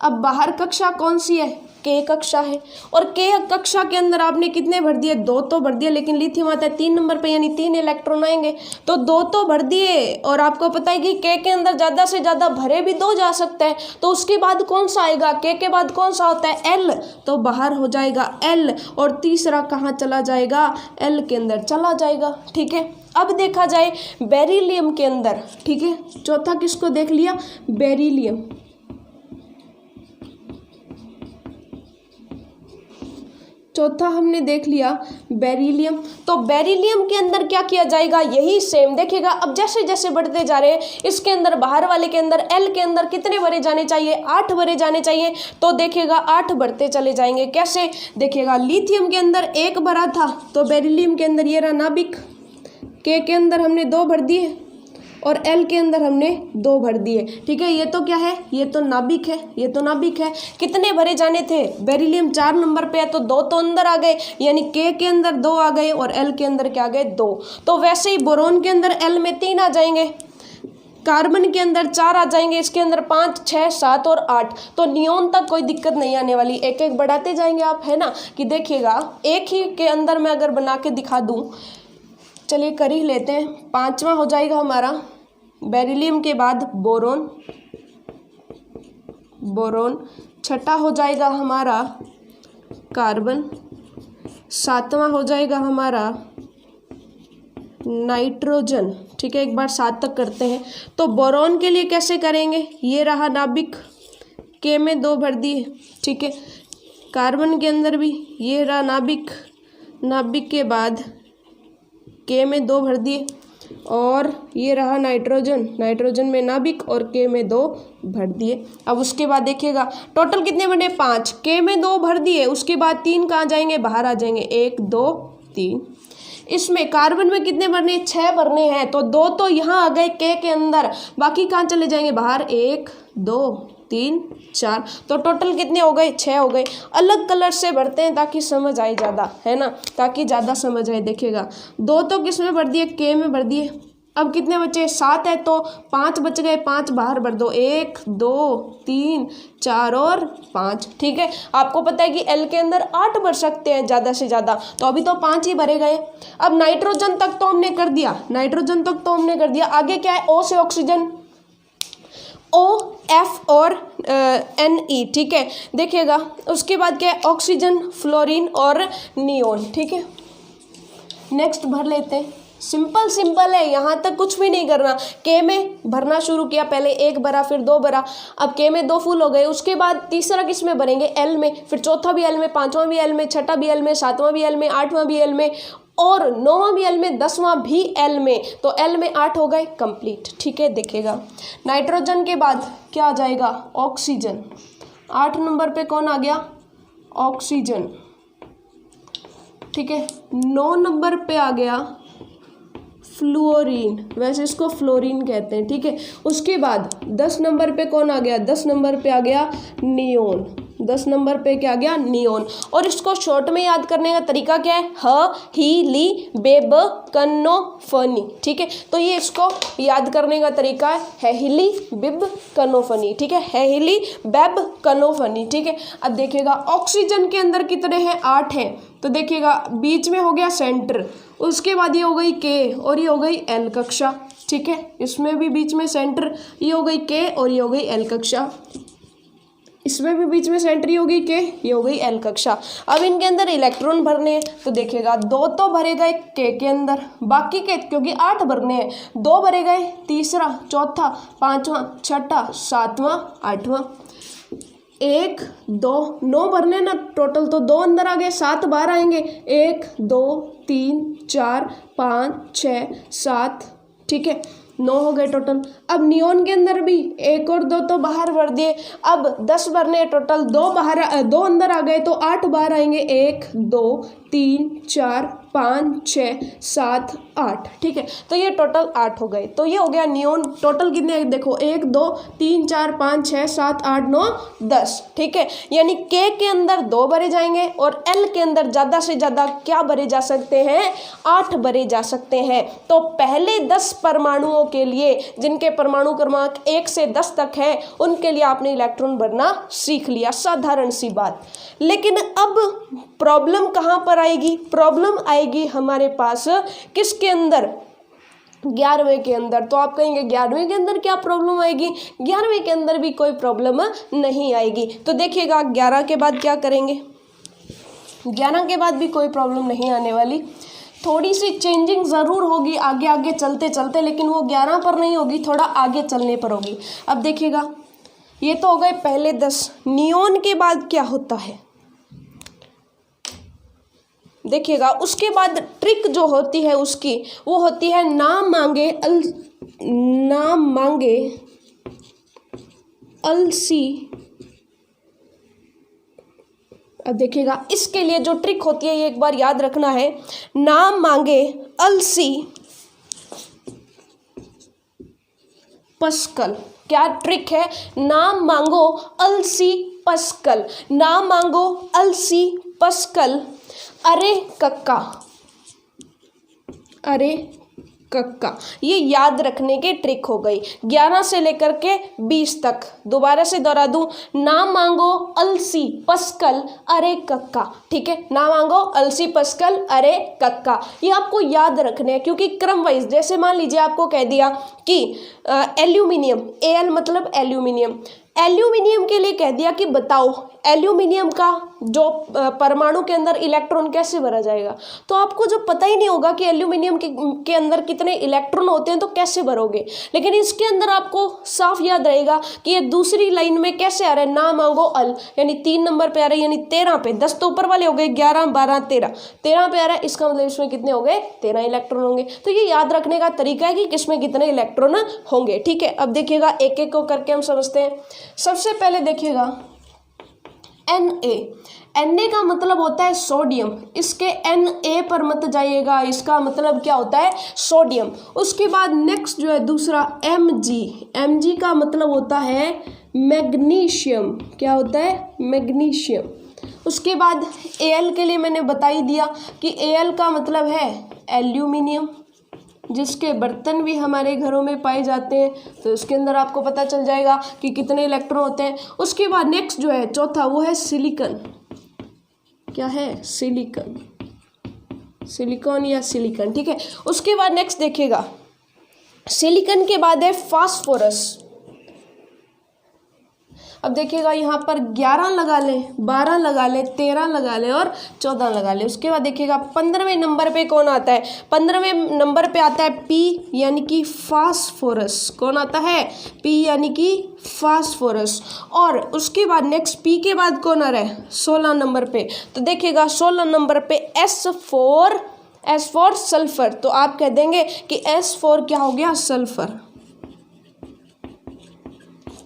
Speaker 1: अब बाहर कक्षा कौन सी है? के कक्षा है। और के कक्षा के अंदर आपने कितने भर दिए? 2 तो भर दिए, लेकिन लिथियम आता है 3 नंबर पे, यानी 3 इलेक्ट्रॉन आएंगे, तो 2 तो भर दिए। और आपको पता है कि के अंदर ज़्यादा से ज़्यादा भरे भी 2 जा सकते हैं, तो उसके बाद कौन सा आएगा? के बाद कौन सा होता है? एल, तो बाहर हो जाएगा एल। और तीसरा कहाँ चला जाएगा? एल के अंदर चला जाएगा, ठीक है। अब देखा जाए बेरिलियम के अंदर, ठीक है। चौथा किसको देख लिया? बेरिलियम। चौथा हमने देख लिया बेरिलियम। तो बेरिलियम के अंदर क्या किया जाएगा? यही सेम देखिएगा। अब जैसे जैसे बढ़ते जा रहे हैं, इसके अंदर बाहर वाले के अंदर एल के अंदर कितने भरे जाने चाहिए? 8 भरे जाने चाहिए। तो देखिएगा 8 बढ़ते चले जाएंगे। कैसे? देखिएगा लिथियम के अंदर 1 भरा था, तो बेरिलियम के अंदर ये रहा नाभिक। के अंदर हमने 2 भर दिए और एल के अंदर हमने 2 भर दिए, ठीक है। ये तो क्या है? ये तो नाभिक है, ये तो नाभिक है। कितने भरे जाने थे? बेरिलियम 4 नंबर पे है, तो 2 तो अंदर आ गए, यानी के अंदर 2 आ गए और एल के अंदर क्या आ गए? 2। तो वैसे ही बोरोन के अंदर एल में 3 आ जाएंगे, कार्बन के अंदर 4 आ जाएंगे, इसके अंदर 5, 6, 7 और 8। तो नियोन तक कोई दिक्कत नहीं आने वाली। एक एक बढ़ाते जाएंगे आप, है ना। कि देखिएगा एक ही के अंदर मैं अगर बना के दिखा दूँ, चलिए कर ही लेते हैं। 5वां हो जाएगा हमारा बेरिलियम के बाद बोरोन। बोरोन 6ठा हो जाएगा हमारा कार्बन। 7वां हो जाएगा हमारा नाइट्रोजन, ठीक है। एक बार 7 तक करते हैं। तो बोरोन के लिए कैसे करेंगे? ये रहा नाभिक, के में 2 भर दिए, ठीक है। कार्बन के अंदर भी ये रहा नाभिक, नाभिक के बाद के में 2 भर दिए, और ये रहा नाइट्रोजन, नाइट्रोजन में नाभिक और के में 2 भर दिए। अब उसके बाद देखिएगा टोटल कितने बने? 5। के में 2 भर दिए, उसके बाद 3 कहाँ जाएंगे? बाहर आ जाएंगे। 1, 2, 3। इसमें कार्बन में कितने भरने? 6 भरने हैं, तो 2 तो यहाँ आ गए के अंदर, बाकी कहाँ चले जाएंगे? बाहर। 1, 2, 3, 4। तो टोटल कितने हो गए? 6 हो गए। अलग कलर से भरते हैं ताकि समझ आए ज़्यादा, है ना, ताकि ज़्यादा समझ आए। देखिएगा 2 तो किस में भर दिए? के में भर दिए। अब कितने बचे? 7 है, तो 5 बच गए, 5 बाहर भर दो। 1, 2, 3, 4 और 5, ठीक है। आपको पता है कि एल के अंदर 8 भर सकते हैं ज़्यादा से ज़्यादा, तो अभी तो 5 ही भरे गए। अब नाइट्रोजन तक तो हमने कर दिया, नाइट्रोजन तक तो हमने कर दिया। आगे क्या है? ओ से ऑक्सीजन, O, F और Ne, ठीक है। देखिएगा उसके बाद क्या है? ऑक्सीजन, फ्लोरीन और नियोन, ठीक है। नेक्स्ट भर लेते हैं। सिंपल सिंपल है, यहाँ तक कुछ भी नहीं करना। के में भरना शुरू किया, पहले 1 भरा, फिर 2 भरा। अब के में 2 फुल हो गए, उसके बाद तीसरा किस में भरेंगे? एल में, फिर चौथा भी एल में, 5वां भी एल में, 6ठा भी एल में, 7वां भी एल में, 8वां भी एल में और 9वां भी एल में, 10वां भी एल में। तो एल में 8 हो गए कंप्लीट, ठीक है। देखिएगा नाइट्रोजन के बाद क्या आ जाएगा? ऑक्सीजन। 8 नंबर पे कौन आ गया? ऑक्सीजन, ठीक है। 9 नंबर पे आ गया फ्लोरीन, वैसे इसको फ्लोरीन कहते हैं, ठीक है। उसके बाद 10 नंबर पे कौन आ गया? 10 नंबर पे आ गया नियोन। 10 नंबर पे क्या आ गया? नियोन। और इसको शॉर्ट में याद करने का तरीका क्या है? ह, ही, ली, बेब, कन्नो, फनी, ठीक है। तो ये इसको याद करने का तरीका है हिली, बिब, कनोफनी, ठीक है। है हिली, बेब, कनोफनी, ठीक है। अब देखिएगा ऑक्सीजन के अंदर कितने हैं? 8 हैं। तो देखिएगा बीच में हो गया सेंटर, उसके बाद ये हो गई के और ये हो गई एल कक्षा, ठीक है। इसमें भी बीच में सेंटर, ये हो गई के और ये हो गई एल कक्षा। इसमें भी बीच में सेंटर, ये हो गई के, ये हो गई एल कक्षा। अब इनके अंदर इलेक्ट्रॉन भरने हैं, तो देखिएगा 2 तो भरे गए के अंदर, बाकी के क्योंकि 8 भरने हैं, 2 भरे गए, तीसरा, चौथा, 5वां, 6ठा, 7वां, 8वां। 1, 2, 9 भरने ना टोटल, तो 2 अंदर आ गए, 7 बाहर आएंगे। 1, 2, 3, 4, 5, 6, 7, ठीक है। 9 हो गए टोटल। अब नियोन के अंदर भी 1 और 2 तो बाहर भर दिए, अब 10 भरने टोटल, 2 अंदर आ गए तो 8 बाहर आएंगे, 1 2 3 4 5 6 7 8, ठीक है। तो ये टोटल 8 हो गए। तो ये हो गया नियोन। टोटल कितने देखो, 1 2 3 4 5 6 7 8 9 10, ठीक है। यानी के अंदर 2 भरे जाएंगे और एल के अंदर ज़्यादा से ज़्यादा क्या भरे जा सकते हैं, 8 भरे जा सकते हैं। तो पहले 10 परमाणुओं के लिए जिनके परमाणु क्रमांक 1 से 10 तक है, उनके लिए आपने इलेक्ट्रॉन भरना सीख लिया, साधारण सी बात। लेकिन अब प्रॉब्लम कहाँ पर आएगी? प्रॉब्लम आएगी हमारे पास किसके अंदर, 11वें के अंदर। तो आप कहेंगे 11वें के अंदर क्या प्रॉब्लम आएगी? 11वें के अंदर भी कोई प्रॉब्लम नहीं आएगी। तो देखिएगा 11 के बाद क्या करेंगे, 11 के बाद भी कोई प्रॉब्लम नहीं आने वाली। थोड़ी सी चेंजिंग ज़रूर होगी आगे आगे चलते चलते, लेकिन वो 11 पर नहीं होगी, थोड़ा आगे चलने पर होगी। अब देखिएगा ये तो हो गए पहले 10। नियोन के बाद क्या होता है देखिएगा, उसके बाद ट्रिक जो होती है उसकी, वो होती है ना मांगे अलसी। अब देखिएगा इसके लिए जो ट्रिक होती है ये एक बार याद रखना है, ना मांगे अलसी पस्कल। क्या ट्रिक है? ना मांगो अलसी पस्कल, ना मांगो अलसी पस्कल, अरे कक्का, अरे कक्का। ये याद रखने की ट्रिक हो गई 11 से लेकर के 20 तक। दोबारा से दोहरा दूं, ना मांगो अलसी पस्कल अरे कक्का, ठीक है। ना मांगो अलसी पस्कल अरे कक्का, ये आपको याद रखने हैं क्योंकि क्रम वाइज, जैसे मान लीजिए आपको कह दिया कि एल्यूमिनियम, एल मतलब एल्यूमिनियम, एल्यूमिनियम के लिए कह दिया कि बताओ एल्यूमिनियम का जो परमाणु के अंदर इलेक्ट्रॉन कैसे भरा जाएगा। तो आपको जो पता ही नहीं होगा कि एल्यूमिनियम के अंदर कितने इलेक्ट्रॉन होते हैं तो कैसे भरोगे। लेकिन इसके अंदर आपको साफ याद रहेगा कि ये दूसरी लाइन में कैसे आ रहा है, ना मांगो अल, यानी 3 नंबर पे आ रहा है, यानी 13 पे। 10 तो ऊपर वाले हो गए, 11 12 13, 13 पे आ रहा है, इसका मतलब इसमें कितने हो गए, 13 इलेक्ट्रॉन होंगे। तो ये याद रखने का तरीका है कि किसमें कितने इलेक्ट्रॉन होंगे, ठीक है। अब देखिएगा एक एक को करके हम समझते हैं। सबसे पहले देखिएगा Na का मतलब होता है सोडियम, इसके Na पर मत जाइएगा, इसका मतलब क्या होता है, सोडियम। उसके बाद नेक्स्ट जो है दूसरा Mg का मतलब होता है मैग्नीशियम। क्या होता है, मैग्नीशियम। उसके बाद Al के लिए मैंने बता ही दिया कि Al का मतलब है एल्यूमिनियम, जिसके बर्तन भी हमारे घरों में पाए जाते हैं, तो उसके अंदर आपको पता चल जाएगा कि कितने इलेक्ट्रॉन होते हैं। उसके बाद नेक्स्ट जो है चौथा, वो है सिलिकॉन। क्या है, सिलिकॉन या सिलिकॉन, ठीक है। उसके बाद नेक्स्ट देखिएगा, सिलिकॉन के बाद है फास्फोरस। अब देखिएगा यहाँ पर 11 लगा लें, 12 लगा लें, 13 लगा लें और 14 लगा लें। उसके बाद देखिएगा 15वें नंबर पे कौन आता है, 15वें नंबर पे आता है पी यानी कि फास्फोरस। कौन आता है, पी यानी कि फास्फोरस। और उसके बाद नेक्स्ट पी के बाद कौन आ रहा है, 16 नंबर पे। तो देखिएगा 16 नंबर पे एस फॉर सल्फर। तो आप कह देंगे कि S4 क्या हो गया, सल्फर,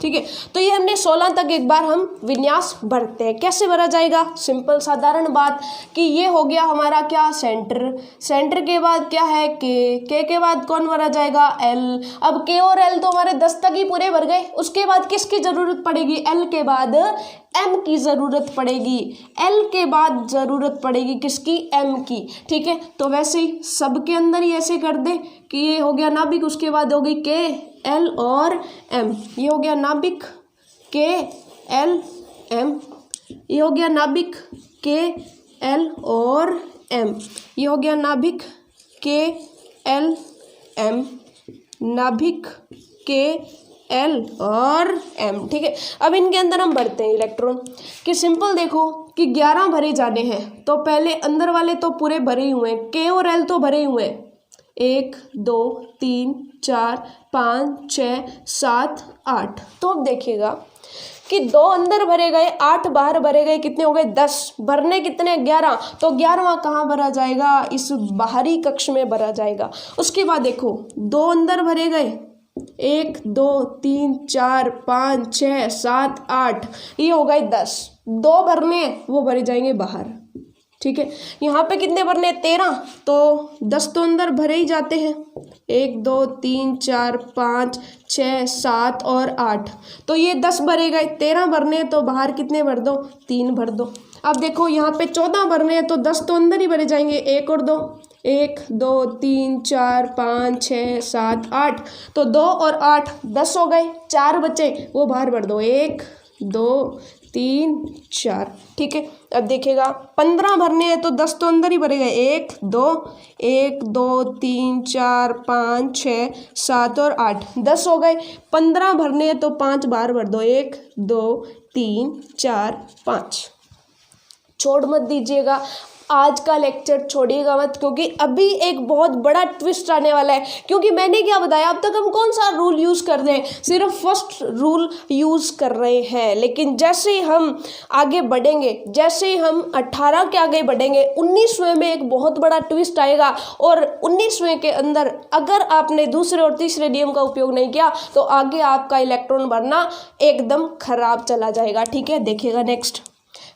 Speaker 1: ठीक है। तो ये हमने 16 तक एक बार हम विन्यास भरते हैं। कैसे भरा जाएगा, सिंपल साधारण बात कि ये हो गया हमारा क्या, सेंटर के बाद क्या है, के के बाद कौन भरा जाएगा, एल। अब के और एल तो हमारे 10 तक ही पूरे भर गए। उसके बाद किसकी जरूरत पड़ेगी, एल के बाद एम की ज़रूरत पड़ेगी, एल के बाद ज़रूरत पड़ेगी किसकी, एम की, ठीक है। तो वैसे ही सबके अंदर ही ऐसे कर दे कि ये हो गया नाभिक, उसके बाद होगी के एल और एम, ये हो गया नाभिक के एल एम, ये हो गया नाभिक के एल और एम, ये हो गया नाभिक के एल एम, नाभिक के एल और एम, ठीक है। अब इनके अंदर हम भरते हैं इलेक्ट्रॉन कि सिंपल देखो कि 11 भरे जाने हैं, तो पहले अंदर वाले तो पूरे भरे ही हुए हैं, के और एल तो भरे ही हुए हैं, 1 2 3 4 5 6 7 8। तो अब देखिएगा कि 2 अंदर भरे गए, 8 बाहर भरे गए, कितने हो गए 10, भरने कितने 11, तो 11वां कहाँ भरा जाएगा, इस बाहरी कक्ष में भरा जाएगा। उसके बाद देखो 2 अंदर भरे गए, 1 2 3 4 5 6 7 8, ये हो गए 10, 2 भरने वो भरे जाएंगे बाहर, ठीक है। यहाँ पे कितने भरने 13, तो 10 तो अंदर भरे ही जाते हैं, 1 2 3 4 5 6 7 और 8, तो ये 10 भरे गए, 13 भरने तो बाहर कितने भर दो, 3 भर दो। अब देखो यहाँ पे 14 भरने हैं तो 10 तो अंदर ही भरे जाएंगे, 1 और 2, 1 2 3 4 5 6 7 8, तो 2 और 8 10 हो गए, 4 बचे वो बाहर भर दो, 1 2 3 4, ठीक है। अब देखिएगा 15 भरने हैं तो 10 तो अंदर ही भरे गए, 1 2 3 4 5 6 7 और 8, 10 हो गए, 15 भरने हैं तो 5 बाहर भर दो, 1 2 3 4 5। छोड़ मत दीजिएगा, आज का लेक्चर छोड़िएगा मत, क्योंकि अभी एक बहुत बड़ा ट्विस्ट आने वाला है। क्योंकि मैंने क्या बताया, अब तक हम कौन सा रूल यूज़ कर रहे हैं, सिर्फ फर्स्ट रूल यूज़ कर रहे हैं, लेकिन जैसे ही हम आगे बढ़ेंगे, जैसे ही हम 18 के आगे बढ़ेंगे, 19वें में एक बहुत बड़ा ट्विस्ट आएगा, और 19वें के अंदर अगर आपने दूसरे और तीसरे नियम का उपयोग नहीं किया तो आगे आपका इलेक्ट्रॉन भरना एकदम खराब चला जाएगा, ठीक है। देखिएगा नेक्स्ट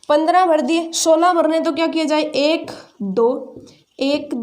Speaker 1: 15 भर दिए, 16 भरने तो क्या किया जाए, 1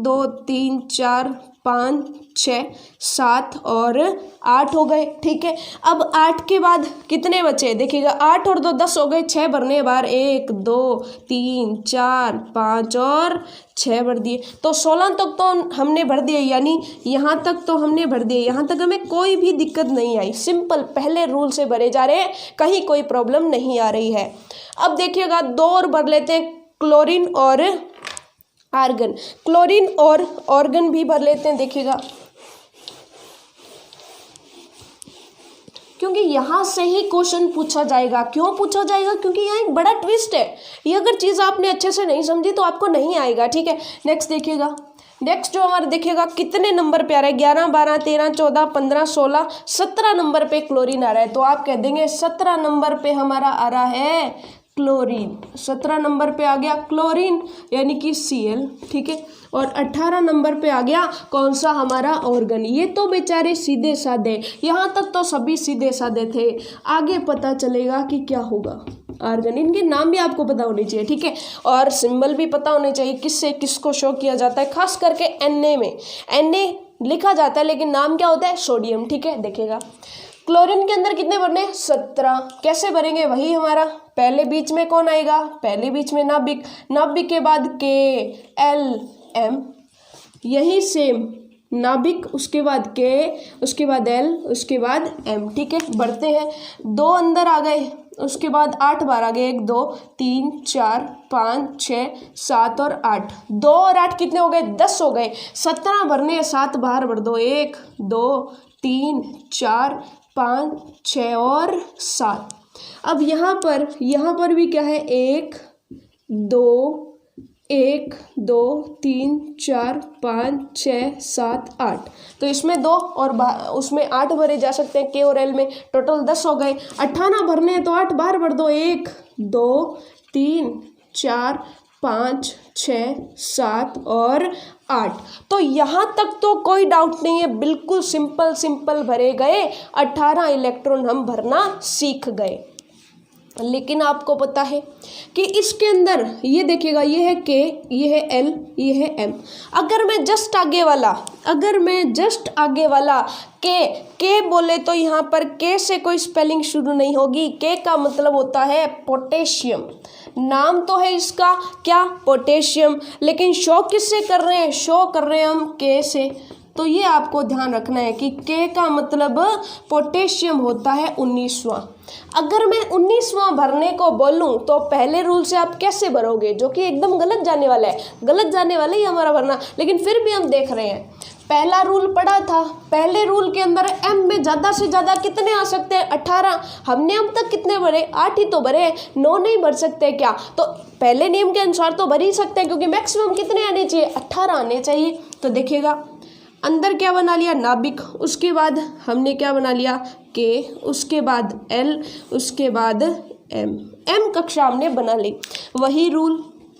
Speaker 1: 2 3 4 5 6 7 और 8 हो गए, ठीक है। अब 8 के बाद कितने बचे, देखिएगा 8 और 2 10 हो गए, 6 भरने बार, 1 2 3 4 5 और 6 भर दिए, तो 16 तक तो हमने भर दिए, यानी यहाँ तक तो हमने भर दिए, यहाँ तक हमें कोई भी दिक्कत नहीं आई, सिंपल पहले रूल से भरे जा रहे हैं, कहीं कोई प्रॉब्लम नहीं आ रही है। अब देखिएगा 2 और भर लेते हैं, क्लोरीन और आर्गन, क्लोरीन और ऑर्गन भी भर लेते हैं। देखिएगा क्योंकि यहाँ से ही क्वेश्चन पूछा जाएगा, क्यों पूछा जाएगा, क्योंकि यहाँ एक बड़ा ट्विस्ट है, ये अगर चीज़ आपने अच्छे से नहीं समझी तो आपको नहीं आएगा, ठीक है। नेक्स्ट देखिएगा, नेक्स्ट जो हमारे देखिएगा कितने नंबर पे आ रहा है, 11 12 13 14 15 16 17 नंबर पे क्लोरीन आ रहा है, तो आप कह देंगे 17 नंबर पे हमारा आ रहा है क्लोरीन, 17 नंबर पे आ गया क्लोरीन यानी कि Cl, ठीक है। और 18 नंबर पे आ गया कौन सा, हमारा ऑर्गन। ये तो बेचारे सीधे साधे, यहाँ तक तो सभी सीधे साधे थे, आगे पता चलेगा कि क्या होगा। आर्गन, इनके नाम भी आपको पता होने चाहिए, ठीक है, और सिंबल भी पता होने चाहिए, किससे किसको शो किया जाता है, खास करके Na में Na लिखा जाता है लेकिन नाम क्या होता है, सोडियम, ठीक है। देखिएगा क्लोरीन के अंदर कितने भरने, 17, कैसे भरेंगे, वही हमारा पहले बीच में कौन आएगा, पहले बीच में नाभिक, नाभिक के बाद K-L-M, यही सेम नाभिक, उसके बाद K, उसके बाद L, उसके बाद M, ठीक है। बढ़ते हैं, 2 अंदर आ गए, उसके बाद 8 बार आ गए, 1 2 3 4 5 6 7 और 8, 2 और 8 कितने हो गए, 10 हो गए, 17 भरने, 7 बाहर भर दो, 1 2 3 4 5 6 और 7। अब यहाँ पर भी क्या है, 1 2 3 4 5 6 7 8, तो इसमें 2 और उसमें 8 भरे जा सकते हैं, K और L में, टोटल 10 हो गए। 18 भरने हैं तो 8 बार भर दो, 1 2 3 4 5 6 7 और 8, तो यहाँ तक तो कोई डाउट नहीं है, बिल्कुल सिंपल भरे गए, 18 इलेक्ट्रॉन हम भरना सीख गए। लेकिन आपको पता है कि इसके अंदर ये देखिएगा, ये है K, ये है L, ये है M। अगर मैं जस्ट आगे वाला K बोले तो यहाँ पर K से कोई स्पेलिंग शुरू नहीं होगी। K का मतलब होता है पोटेशियम, नाम तो है इसका क्या, पोटेशियम, लेकिन शो किससे कर रहे हैं, शो कर रहे हैं हम K से। तो ये आपको ध्यान रखना है कि K का मतलब पोटेशियम होता है 19वां। अगर मैं 19वां भरने को बोलूं तो पहले रूल से आप कैसे भरोगे, जो कि एकदम गलत जाने वाला है ही हमारा भरना, लेकिन फिर भी हम देख रहे हैं। पहला रूल पढ़ा था, पहले रूल के अंदर M में ज़्यादा से ज़्यादा कितने आ सकते हैं, 18। हमने अब तक कितने भरे, 8 ही तो भरे, 9 नहीं भर सकते क्या, तो पहले नियम के अनुसार तो भर ही सकते हैं, क्योंकि मैक्सिमम कितने आने चाहिए, 18 आने चाहिए। तो देखिएगा अंदर क्या बना लिया, नाभिक, उसके बाद हमने क्या बना लिया, K, उसके बाद L, उसके बाद एम कक्षा हमने बना ली। वही रूल,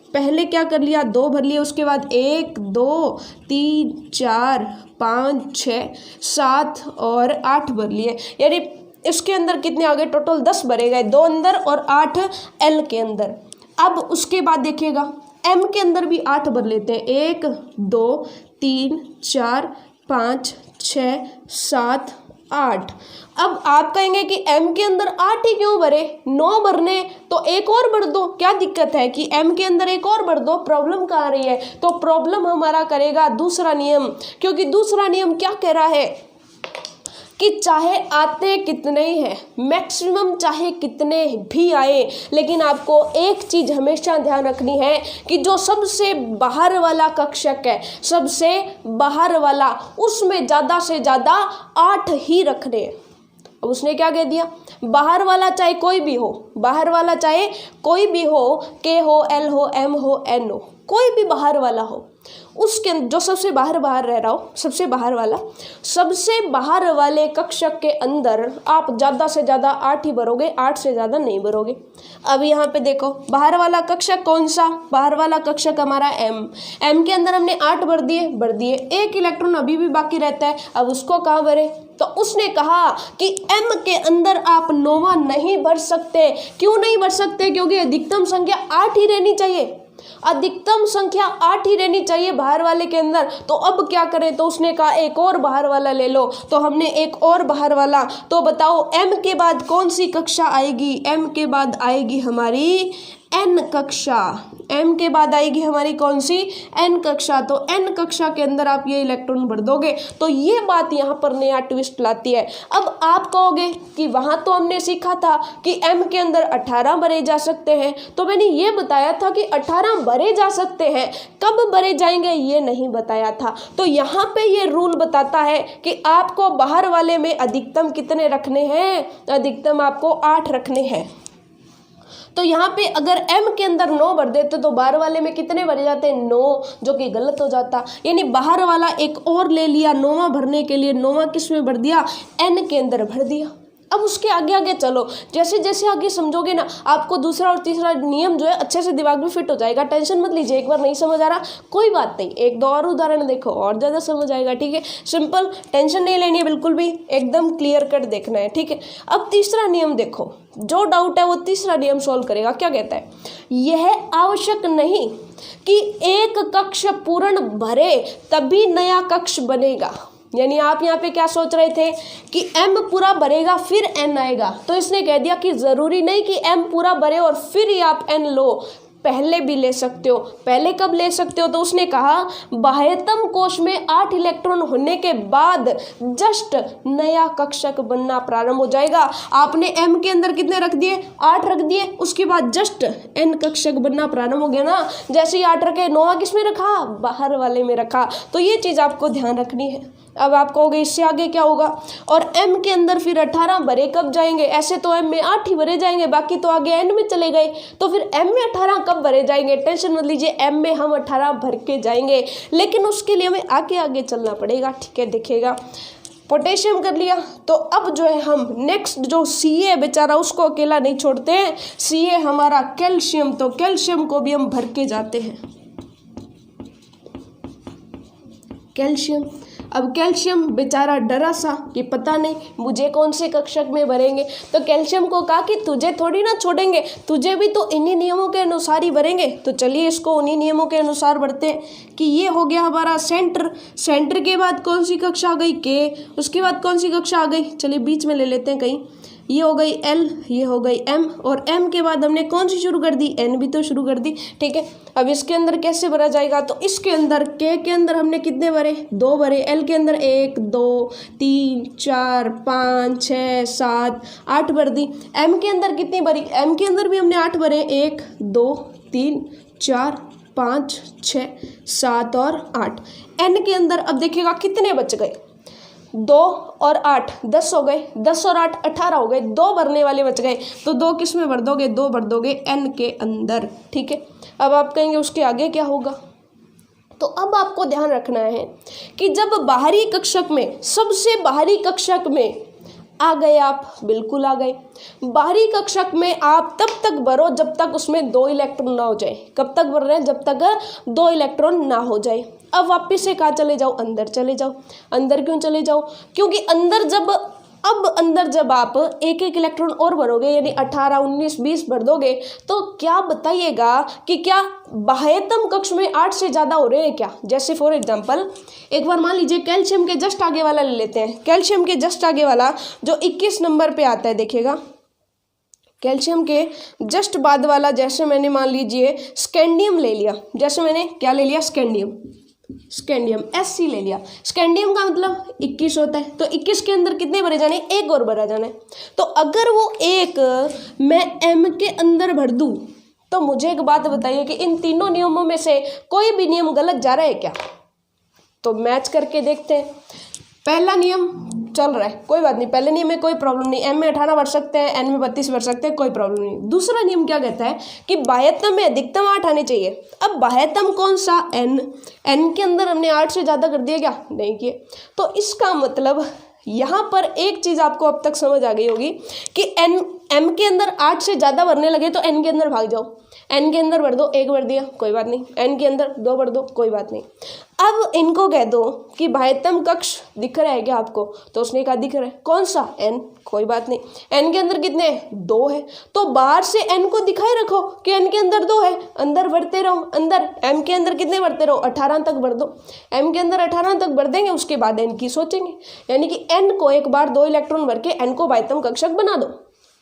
Speaker 1: पहले क्या कर लिया, 2 भर लिए, उसके बाद 1 2 3 4 5 6 7 और 8 भर लिए, यानी इसके अंदर कितने आ गए, टोटल 10 भरे गए, 2 अंदर और 8 एल के अंदर। अब उसके बाद देखिएगा एम के अंदर भी 8 भर लेते हैं, 1 2 3 4 5 6 7 8। अब आप कहेंगे कि m के अंदर 8 ही क्यों भरे, 9 भरने तो एक और भर दो, क्या दिक्कत है कि m के अंदर एक और भर दो, प्रॉब्लम कहाँ आ रही है, तो प्रॉब्लम हमारा करेगा दूसरा नियम, क्योंकि दूसरा नियम क्या कह रहा है कि चाहे आते कितने ही हैं, मैक्सिमम चाहे कितने भी आए, लेकिन आपको एक चीज़ हमेशा ध्यान रखनी है कि जो सबसे बाहर वाला कक्षक है, सबसे बाहर वाला, उसमें ज़्यादा से ज़्यादा 8 ही रखने हैं। अब उसने क्या कह दिया, बाहर वाला चाहे कोई भी हो, बाहर वाला चाहे कोई भी हो, के हो, एल हो, एम हो, एन हो, कोई भी बाहर वाला हो, उसके जो सबसे बाहर रह रहा हो, सबसे बाहर वाला, सबसे बाहर वाले कक्षक के अंदर आप ज़्यादा से ज़्यादा 8 ही भरोगे, 8 से ज़्यादा नहीं भरोगे। अब यहाँ पे देखो बाहर वाला कक्षक कौन सा, बाहर वाला कक्षक हमारा एम के अंदर हमने 8 भर दिए, एक इलेक्ट्रॉन अभी भी बाकी रहता है, अब उसको कहाँ भरे, तो उसने कहा कि एम के अंदर आप नोवा नहीं भर सकते। क्यों नहीं भर सकते, क्योंकि अधिकतम संख्या 8 ही रहनी चाहिए, अधिकतम संख्या 8 ही रहनी चाहिए बाहर वाले के अंदर। तो अब क्या करें, तो उसने कहा एक और बाहर वाला ले लो, तो हमने एक और बाहर वाला, तो बताओ एम के बाद कौन सी कक्षा आएगी, एम के बाद आएगी हमारी एन कक्षा, एम के बाद आएगी हमारी कौन सी, एन कक्षा। तो एन कक्षा के अंदर आप ये इलेक्ट्रॉन भर दोगे, तो ये बात यहाँ पर नया ट्विस्ट लाती है। अब आप कहोगे कि वहाँ तो हमने सीखा था कि एम के अंदर 18 भरे जा सकते हैं, तो मैंने ये बताया था कि 18 भरे जा सकते हैं, कब भरे जाएंगे ये नहीं बताया था। तो यहाँ पे ये रूल बताता है कि आपको बाहर वाले में अधिकतम कितने रखने हैं, अधिकतम आपको 8 रखने हैं। तो यहाँ पे अगर m के अंदर 9 भर देते तो बाहर वाले में कितने भरे जाते हैं, 9, जो कि गलत हो जाता, यानी बाहर वाला एक और ले लिया 9वां भरने के लिए, 9वां किस में भर दिया, n के अंदर भर दिया। अब उसके आगे चलो, जैसे जैसे आगे समझोगे ना, आपको दूसरा और तीसरा नियम जो है अच्छे से दिमाग में फिट हो जाएगा। टेंशन मत लीजिए, एक बार नहीं समझ आ रहा कोई बात नहीं, 1-2 और उदाहरण देखो और ज़्यादा समझ आएगा, ठीक है। सिंपल, टेंशन नहीं लेनी है बिल्कुल भी, एकदम क्लियर कट देखना है, ठीक है। अब तीसरा नियम देखो, जो डाउट है वो तीसरा नियम सॉल्व करेगा। क्या कहता है, यह आवश्यक नहीं कि एक कक्ष पूर्ण भरे तभी नया कक्ष बनेगा। यानी आप यहाँ पे क्या सोच रहे थे कि m पूरा भरेगा फिर n आएगा, तो इसने कह दिया कि ज़रूरी नहीं कि m पूरा भरे और फिर ही आप n लो, पहले भी ले सकते हो। पहले कब ले सकते हो, तो उसने कहा बाह्यतम कोश में 8 इलेक्ट्रॉन होने के बाद जस्ट नया कक्षक बनना प्रारंभ हो जाएगा। आपने m के अंदर कितने रख दिए, 8 रख दिए, उसके बाद जस्ट n कक्षक बनना प्रारंभ हो गया ना। जैसे ही 8 रखे, 9वां किस में रखा, बाहर वाले में रखा। तो ये चीज़ आपको ध्यान रखनी है। अब आप कहोगे इससे आगे क्या होगा, और m के अंदर फिर 18 भरे कब जाएंगे, ऐसे तो m में 8 ही भरे जाएंगे, बाकी तो आगे n में चले गए, तो फिर m में 18 कब भरे जाएंगे, टेंशन मत लीजिए, m में हम 18 भर के जाएंगे, लेकिन उसके लिए हमें आगे आगे चलना पड़ेगा, ठीक है। देखिएगा, पोटेशियम कर लिया, तो अब जो है हम नेक्स्ट जो Ca बेचारा उसको अकेला नहीं छोड़ते हैं, Ca हमारा कैल्शियम, तो कैल्शियम को भी हम भर के जाते हैं, कैल्शियम। अब कैल्शियम बेचारा डरा सा कि पता नहीं मुझे कौन से कक्षक में भरेंगे, तो कैल्शियम को कहा कि तुझे थोड़ी ना छोड़ेंगे, तुझे भी तो इन्हीं नियमों के अनुसार ही भरेंगे। तो चलिए इसको उन्हीं नियमों के अनुसार भरते हैं कि ये हो गया हमारा सेंटर, सेंटर के बाद कौन सी कक्षा आ गई, के, उसके बाद कौन सी कक्षा आ गई, चलिए बीच में ले लेते हैं कहीं, ये हो गई L, ये हो गई M, और M के बाद हमने कौन सी शुरू कर दी, N भी तो शुरू कर दी, ठीक है। अब इसके अंदर कैसे भरा जाएगा, तो इसके अंदर K के अंदर हमने कितने भरे, 2 भरे, L के अंदर 1 2 3 4 5 6 7 8 भर दी। M के अंदर कितनी भरी, M के अंदर भी हमने 8 भरे, 1 2 3 4 5 6 7 और 8। N के अंदर अब देखिएगा कितने बच गए, 2 और 8 10 हो गए, 10 और 8 18 हो गए, 2 भरने वाले बच गए, तो 2 किस में भर दोगे, 2 भर दोगे n के अंदर, ठीक है। अब आप कहेंगे उसके आगे क्या होगा, तो अब आपको ध्यान रखना है कि जब बाहरी कक्षक में, सबसे बाहरी कक्षक में आ गए आप, बिल्कुल आ गए। बाहरी कक्षक में आप तब तक भरो जब तक उसमें 2 इलेक्ट्रॉन ना हो जाए। कब तक भर रहे हैं? जब तक 2 इलेक्ट्रॉन ना हो जाए। अब वापस से कहाँ चले जाओ? अंदर चले जाओ। अंदर क्यों चले जाओ? क्योंकि अंदर जब आप एक एक इलेक्ट्रॉन और भरोगे, यानी 18, 19, 20 भर दोगे, तो क्या बताइएगा कि क्या बाह्यतम कक्ष में 8 से ज़्यादा हो रहे हैं क्या? जैसे फॉर एग्जांपल एक बार मान लीजिए कैल्शियम के जस्ट आगे वाला ले लेते हैं। कैल्शियम के जस्ट आगे वाला जो 21 नंबर पे आता है, देखिएगा कैल्शियम के जस्ट बाद वाला, जैसे मैंने मान लीजिए स्कैंडियम ले लिया। जैसे मैंने क्या ले लिया? स्कैंडियम Sc ले लिया। स्कैंडियम का मतलब 21 होता है, तो 21 के अंदर कितने भरे जाने? एक और भरा जाना है। तो अगर वो एक मैं M के अंदर भर दूं, तो मुझे एक बात बताइए कि इन तीनों नियमों में से कोई भी नियम गलत जा रहा है क्या? तो मैच करके देखते हैं। पहला नियम चल रहा है, कोई बात नहीं, पहले नियम में कोई प्रॉब्लम नहीं। M में 18 भर सकते हैं, N में 32 भर सकते हैं, कोई प्रॉब्लम नहीं। दूसरा नियम क्या कहता है कि बाह्यतम में अधिकतम 8 आने चाहिए। अब बाह्यतम कौन सा? N के अंदर हमने 8 से ज़्यादा कर दिया क्या? नहीं किए। तो इसका मतलब यहाँ पर एक चीज़ आपको अब तक समझ आ गई होगी कि M के अंदर 8 से ज़्यादा भरने लगे तो N के अंदर भाग जाओ। N के अंदर भर दो, 1 भर दिया, कोई बात नहीं। N के अंदर 2 भर दो, कोई बात नहीं। अब इनको कह दो कि बाह्यतम कक्ष दिख रहा है क्या आपको? तो उसने कहा दिख रहा है। कौन सा? N, कोई बात नहीं। N के अंदर कितने हैं? 2 है। तो बाहर से N को दिखाए रखो कि N के अंदर 2 है, अंदर भरते रहो। अंदर M के अंदर कितने भरते रहो? 18 तक भर दो। M के अंदर 18 तक भर देंगे, उसके बाद N की सोचेंगे। यानी कि N को एक बार 2 इलेक्ट्रॉन भर के N को बाह्यतम कक्षक बना दो।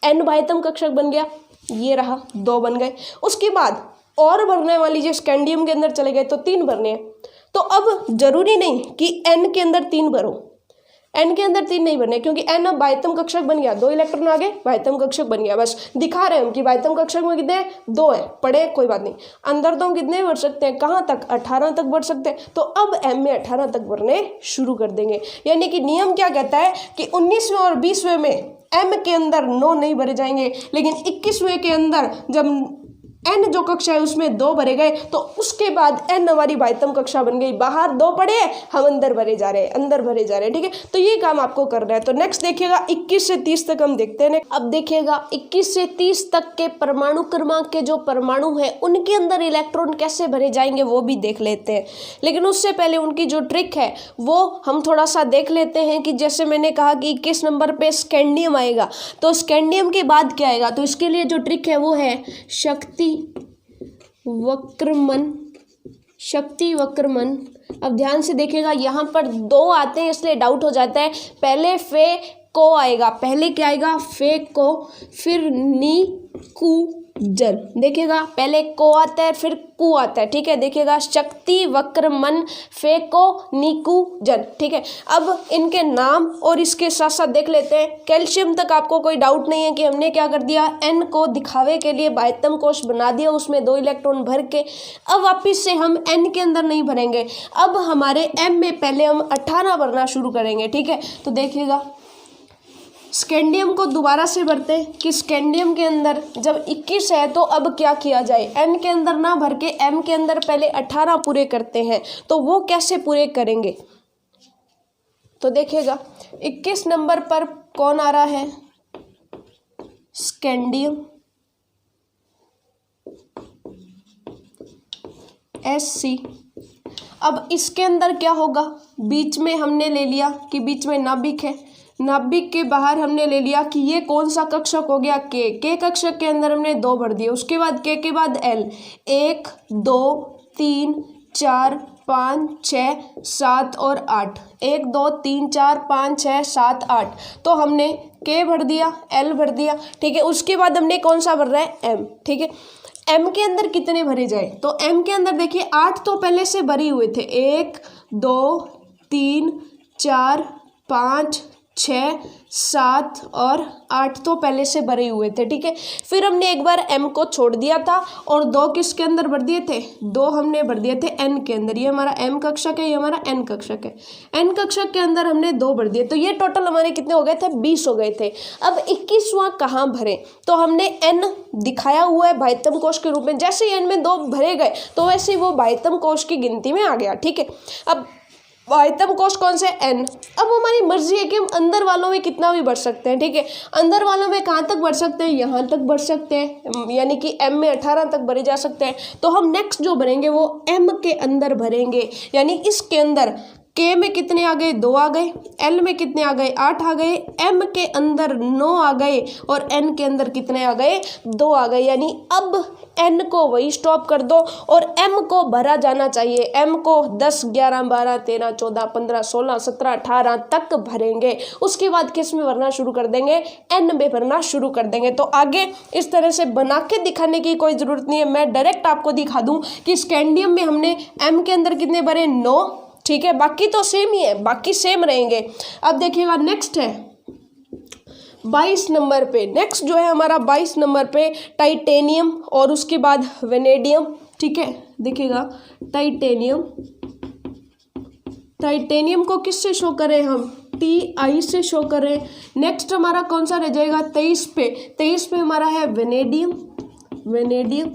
Speaker 1: N बाह्यतम कक्षक बन गया, ये रहा, 2 बन गए। उसके बाद और भरने वाली जो स्कैंडियम के अंदर चले गए तो 3 भरने हैं। तो अब जरूरी नहीं कि N के अंदर 3 भरो, N के अंदर 3 नहीं भरने, क्योंकि N अब बाह्यतम कक्षक बन गया, 2 इलेक्ट्रॉन आगे बाह्यतम कक्षक बन गया। बस दिखा रहे हैं हम कि बाह्यतम कक्षक में कितने हैं? 2 है, पढ़े, कोई बात नहीं। अंदर तो हम कितने भर सकते हैं? कहाँ तक? 18 तक भर सकते हैं। तो अब M में 18 तक भरने शुरू कर देंगे। यानी कि नियम क्या कहता है कि 19वें और 20वें में M के अंदर 9 नहीं भरे जाएंगे, लेकिन 21वें के अंदर जब N जो कक्षा है उसमें 2 भरे गए तो उसके बाद N हमारी बाह्यतम कक्षा बन गई। बाहर 2 पड़े, हम अंदर भरे जा रहे हैं, अंदर भरे जा रहे हैं। ठीक है, तो ये काम आपको करना है। तो नेक्स्ट देखिएगा 21 से 30 तक हम देखते हैं। अब देखिएगा 21 से 30 तक के परमाणु क्रमांक के जो परमाणु है उनके अंदर इलेक्ट्रॉन कैसे भरे जाएंगे वो भी देख लेते हैं। लेकिन उससे पहले उनकी जो ट्रिक है वो हम थोड़ा सा देख लेते हैं कि जैसे मैंने कहा कि 21 नंबर पे स्कैंडियम आएगा, तो स्कैंडियम के बाद क्या आएगा? तो इसके लिए जो ट्रिक है वो है शक्ति वक्रमन। अब ध्यान से देखिएगा, यहाँ पर 2 आते हैं इसलिए डाउट हो जाता है। पहले फे को आएगा, पहले क्या आएगा? फे को, फिर नी कु जल। देखिएगा पहले को आता है फिर कु आता है। ठीक है, देखिएगा शक्ति वक्रमन फेको नीकु जन। ठीक है, अब इनके नाम और इसके साथ साथ देख लेते हैं। कैल्शियम तक आपको कोई डाउट नहीं है कि हमने क्या कर दिया? N को दिखावे के लिए बाह्यतम कोश बना दिया, उसमें 2 इलेक्ट्रॉन भर के। अब वापिस से हम N के अंदर नहीं भरेंगे, अब हमारे M में पहले हम 18 भरना शुरू करेंगे। ठीक है, तो देखिएगा स्कैंडियम को दोबारा से भरते हैं कि स्कैंडियम के अंदर जब 21 है तो अब क्या किया जाए? N के अंदर ना भर के M के अंदर पहले 18 पूरे करते हैं। तो वो कैसे पूरे करेंगे? तो देखिएगा 21 नंबर पर कौन आ रहा है? Scandium Sc। अब इसके अंदर क्या होगा? बीच में हमने ले लिया कि बीच में नाभिक है, नाभिक के बाहर हमने ले लिया कि ये कौन सा कक्षक हो गया? के कक्षक के अंदर हमने 2 भर दिए। उसके बाद के बाद L, 1 2 3 4 5 6 7 और 8, 1 2 3 4 5 6 7 8। तो हमने के भर दिया, L भर दिया। ठीक है, उसके बाद हमने कौन सा भर रहा है? M। ठीक है, M के अंदर कितने भरे जाए? तो M के अंदर देखिए 8 तो पहले से भरे हुए थे, 1 2 3 4 5 6 7 और 8 तो पहले से भरे हुए थे। ठीक है, फिर हमने एक बार M को छोड़ दिया था और 2 किसके अंदर भर दिए थे? 2 हमने भर दिए थे N के अंदर। ये हमारा M कक्षक है, ये हमारा N कक्षक है। N कक्षक के अंदर हमने 2 भर दिए, तो ये टोटल हमारे कितने हो गए थे? 20 हो गए थे। अब 21वां कहाँ भरे? तो हमने N दिखाया हुआ है बाह्यतम कोश के रूप में, जैसे ही N में 2 भरे गए तो वैसे ही वो बाह्यतम कोश की गिनती में आ गया। ठीक है, अब बाह्यतम कोश कौन से n। अब हमारी मर्जी है कि हम अंदर वालों में कितना भी बढ़ सकते हैं, ठीक है। अंदर वालों में कहाँ तक बढ़ सकते हैं, यहाँ तक बढ़ सकते हैं, यानी कि m में 18 तक भरे जा सकते हैं। तो हम नेक्स्ट जो भरेंगे वो m के अंदर भरेंगे, यानी इसके अंदर k में कितने आ गए, 2 आ गए, l में कितने आ गए, 8 आ गए, m के अंदर 9 आ गए और n के अंदर कितने आ गए, 2 आ गए। यानी अब n को वही स्टॉप कर दो और m को भरा जाना चाहिए। m को 10, 11, 12, 13, 14, 15, 16, 17, 18 तक भरेंगे। उसके बाद किस में भरना शुरू कर देंगे, n में भरना शुरू कर देंगे। तो आगे इस तरह से बना के दिखाने की कोई ज़रूरत नहीं है, मैं डायरेक्ट आपको दिखा दूँ कि स्कैंडियम में हमने m के अंदर कितने भरे, 9, ठीक है। बाकी तो सेम ही है, बाकी सेम रहेंगे। अब देखिएगा नेक्स्ट है 22 नंबर पे, नेक्स्ट जो है हमारा 22 नंबर पे टाइटेनियम और उसके बाद वेनेडियम, ठीक है। देखिएगा टाइटेनियम, टाइटेनियम को किससे शो करें हम, TI से शो करें। नेक्स्ट हमारा कौन सा रह जाएगा 23 पे, 23 पे हमारा है वेनेडियम, वेनेडियम,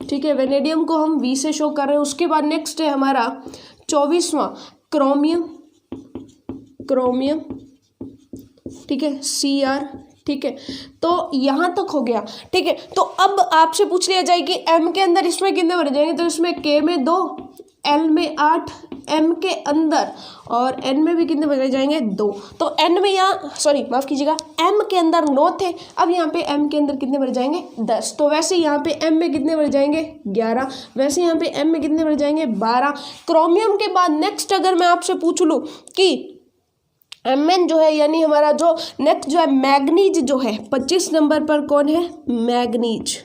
Speaker 1: ठीक है। वेनेडियम को हम V से शो कर रहे हैं। उसके बाद नेक्स्ट है हमारा 24वां क्रोमियम, क्रोमियम, ठीक है, Cr, ठीक है। तो यहाँ तक हो गया, ठीक है। तो अब आपसे पूछ लिया जाए कि m के अंदर इसमें कितने भरे जाएंगे, तो इसमें k में 2, l में 8, m के अंदर और n में भी कितने भरे जाएंगे, 2। तो n में यहाँ सॉरी माफ़ कीजिएगा m के अंदर 9 थे, अब यहाँ पे m के अंदर कितने भरे जाएंगे, 10। तो वैसे यहाँ पे m में कितने भरे जाएंगे, 11। वैसे यहाँ पे m में कितने भरे जाएंगे, 12। क्रोमियम के बाद नेक्स्ट अगर मैं आपसे पूछ लूँ कि Mn जो है, यानी हमारा जो नेक्स्ट जो है मैग्नीज जो है 25 नंबर पर कौन है, मैग्नीज,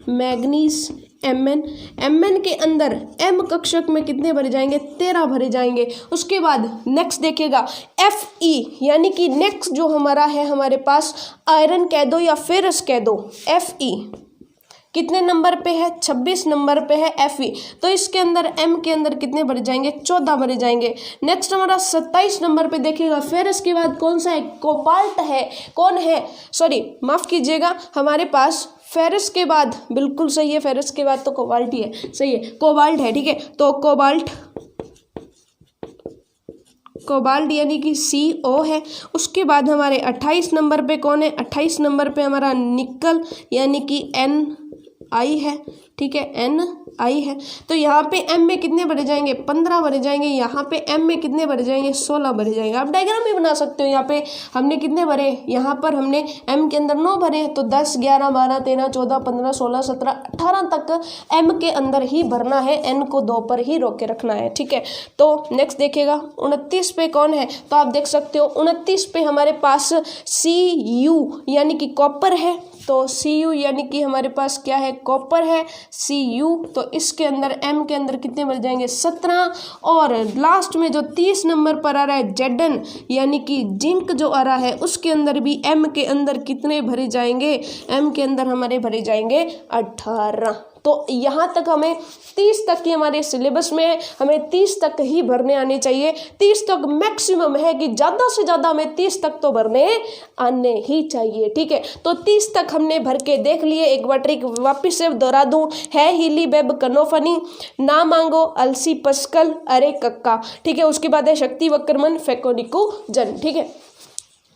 Speaker 1: मैग्नीज Mn के अंदर m कक्षक में कितने भरे जाएंगे, 13 भरे जाएंगे। उसके बाद नेक्स्ट देखिएगा Fe, यानी कि नेक्स्ट जो हमारा है हमारे पास आयरन कह दो या फेरस कह दो, Fe कितने नंबर पे है, 26 नंबर पे है Fe। तो इसके अंदर m के अंदर कितने भरे जाएंगे, 14 भरे जाएंगे। नेक्स्ट हमारा 27 नंबर पे देखिएगा फेरस के बाद कौन सा है, कोबाल्ट है, कौन है, सॉरी माफ़ कीजिएगा हमारे पास फेरस के बाद, बिल्कुल सही है, फेरस के बाद तो कोबाल्ट ही है, सही है, कोबाल्ट है, ठीक है। तो कोबाल्ट, कोबाल्ट यानी कि CO है। उसके बाद हमारे 28 नंबर पे कौन है, 28 नंबर पे हमारा निकल यानी कि Ni है, ठीक है, Ni है। तो यहाँ पे m में कितने भरे जाएंगे, 15 भरे जाएंगे। यहाँ पे m में कितने भरे जाएंगे, 16 भरे जाएंगे। आप डायग्राम भी बना सकते हो। यहाँ पे हमने कितने भरे, यहाँ पर हमने m के अंदर 9 भरे, तो 10, 11, 12, 13, 14, 15, 16, 17, 18 तक m के अंदर ही भरना है, n को 2 पर ही रोक के रखना है, ठीक है। तो नेक्स्ट देखिएगा 29 पे कौन है, तो आप देख सकते हो 29 पे हमारे पास Cu यानी कि कॉपर है। तो Cu यानी कि हमारे पास क्या है, कॉपर है Cu। तो इसके अंदर m के अंदर कितने भर जाएंगे, 17। और लास्ट में जो 30 नंबर पर आ रहा है Zn यानी कि जिंक जो आ रहा है, उसके अंदर भी m के अंदर कितने भरे जाएंगे, m के अंदर हमारे भरे जाएंगे 18। तो यहाँ तक हमें 30 तक की हमारे सिलेबस में है, हमें 30 तक ही भरने आने चाहिए। 30 तक मैक्सिमम है कि ज़्यादा से ज़्यादा हमें 30 तक तो भरने आने ही चाहिए, ठीक है। तो 30 तक हमने भर के देख लिए। एक बार ट्रिक वापिस से दोहरा दूँ, है हीली बेब कनोफनी, ना मांगो अलसी पस्कल अरे कक्का, ठीक है। उसके बाद है शक्ति वक्रमन फेकोनिको जन, ठीक है।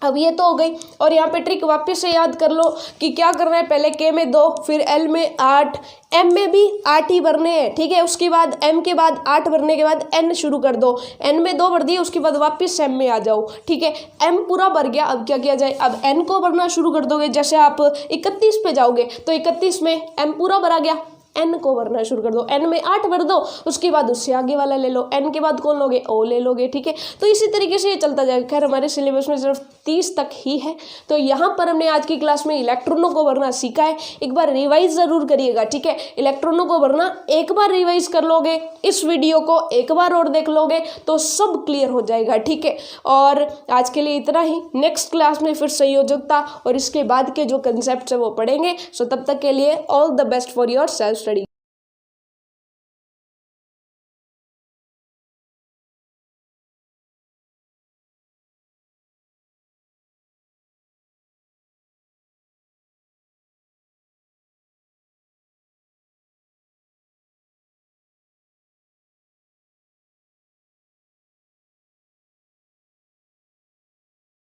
Speaker 1: अब ये तो हो गई। और यहाँ पे ट्रिक वापस से याद कर लो कि क्या करना है, पहले k में 2, फिर l में 8, m में भी 8 ही भरने हैं, ठीक है। उसके बाद m के बाद 8 भरने के बाद n शुरू कर दो, n में 2 भर दिए, उसके बाद वापस m में आ जाओ, ठीक है। m पूरा भर गया, अब क्या किया जाए, अब n को भरना शुरू कर दोगे। जैसे आप 31 पे जाओगे तो 31 में m पूरा भरा गया, n को भरना शुरू कर दो, n में 8 भर दो, उसके बाद उससे आगे वाला ले लो, n के बाद कौन लोगे, o ले लोगे, ठीक है। तो इसी तरीके से ये चलता जाएगा। खैर हमारे सिलेबस में सिर्फ 30 तक ही है। तो यहाँ पर हमने आज की क्लास में इलेक्ट्रॉनों को भरना सीखा है। एक बार रिवाइज ज़रूर करिएगा, ठीक है। इलेक्ट्रॉनों को भरना एक बार रिवाइज कर लोगे, इस वीडियो को एक बार और देख लोगे तो सब क्लियर हो जाएगा, ठीक है। और आज के लिए इतना ही। नेक्स्ट क्लास में फिर संयोजकता और इसके बाद के जो कंसेप्ट है वो पढ़ेंगे। सो तब तक के लिए all the best for your self study.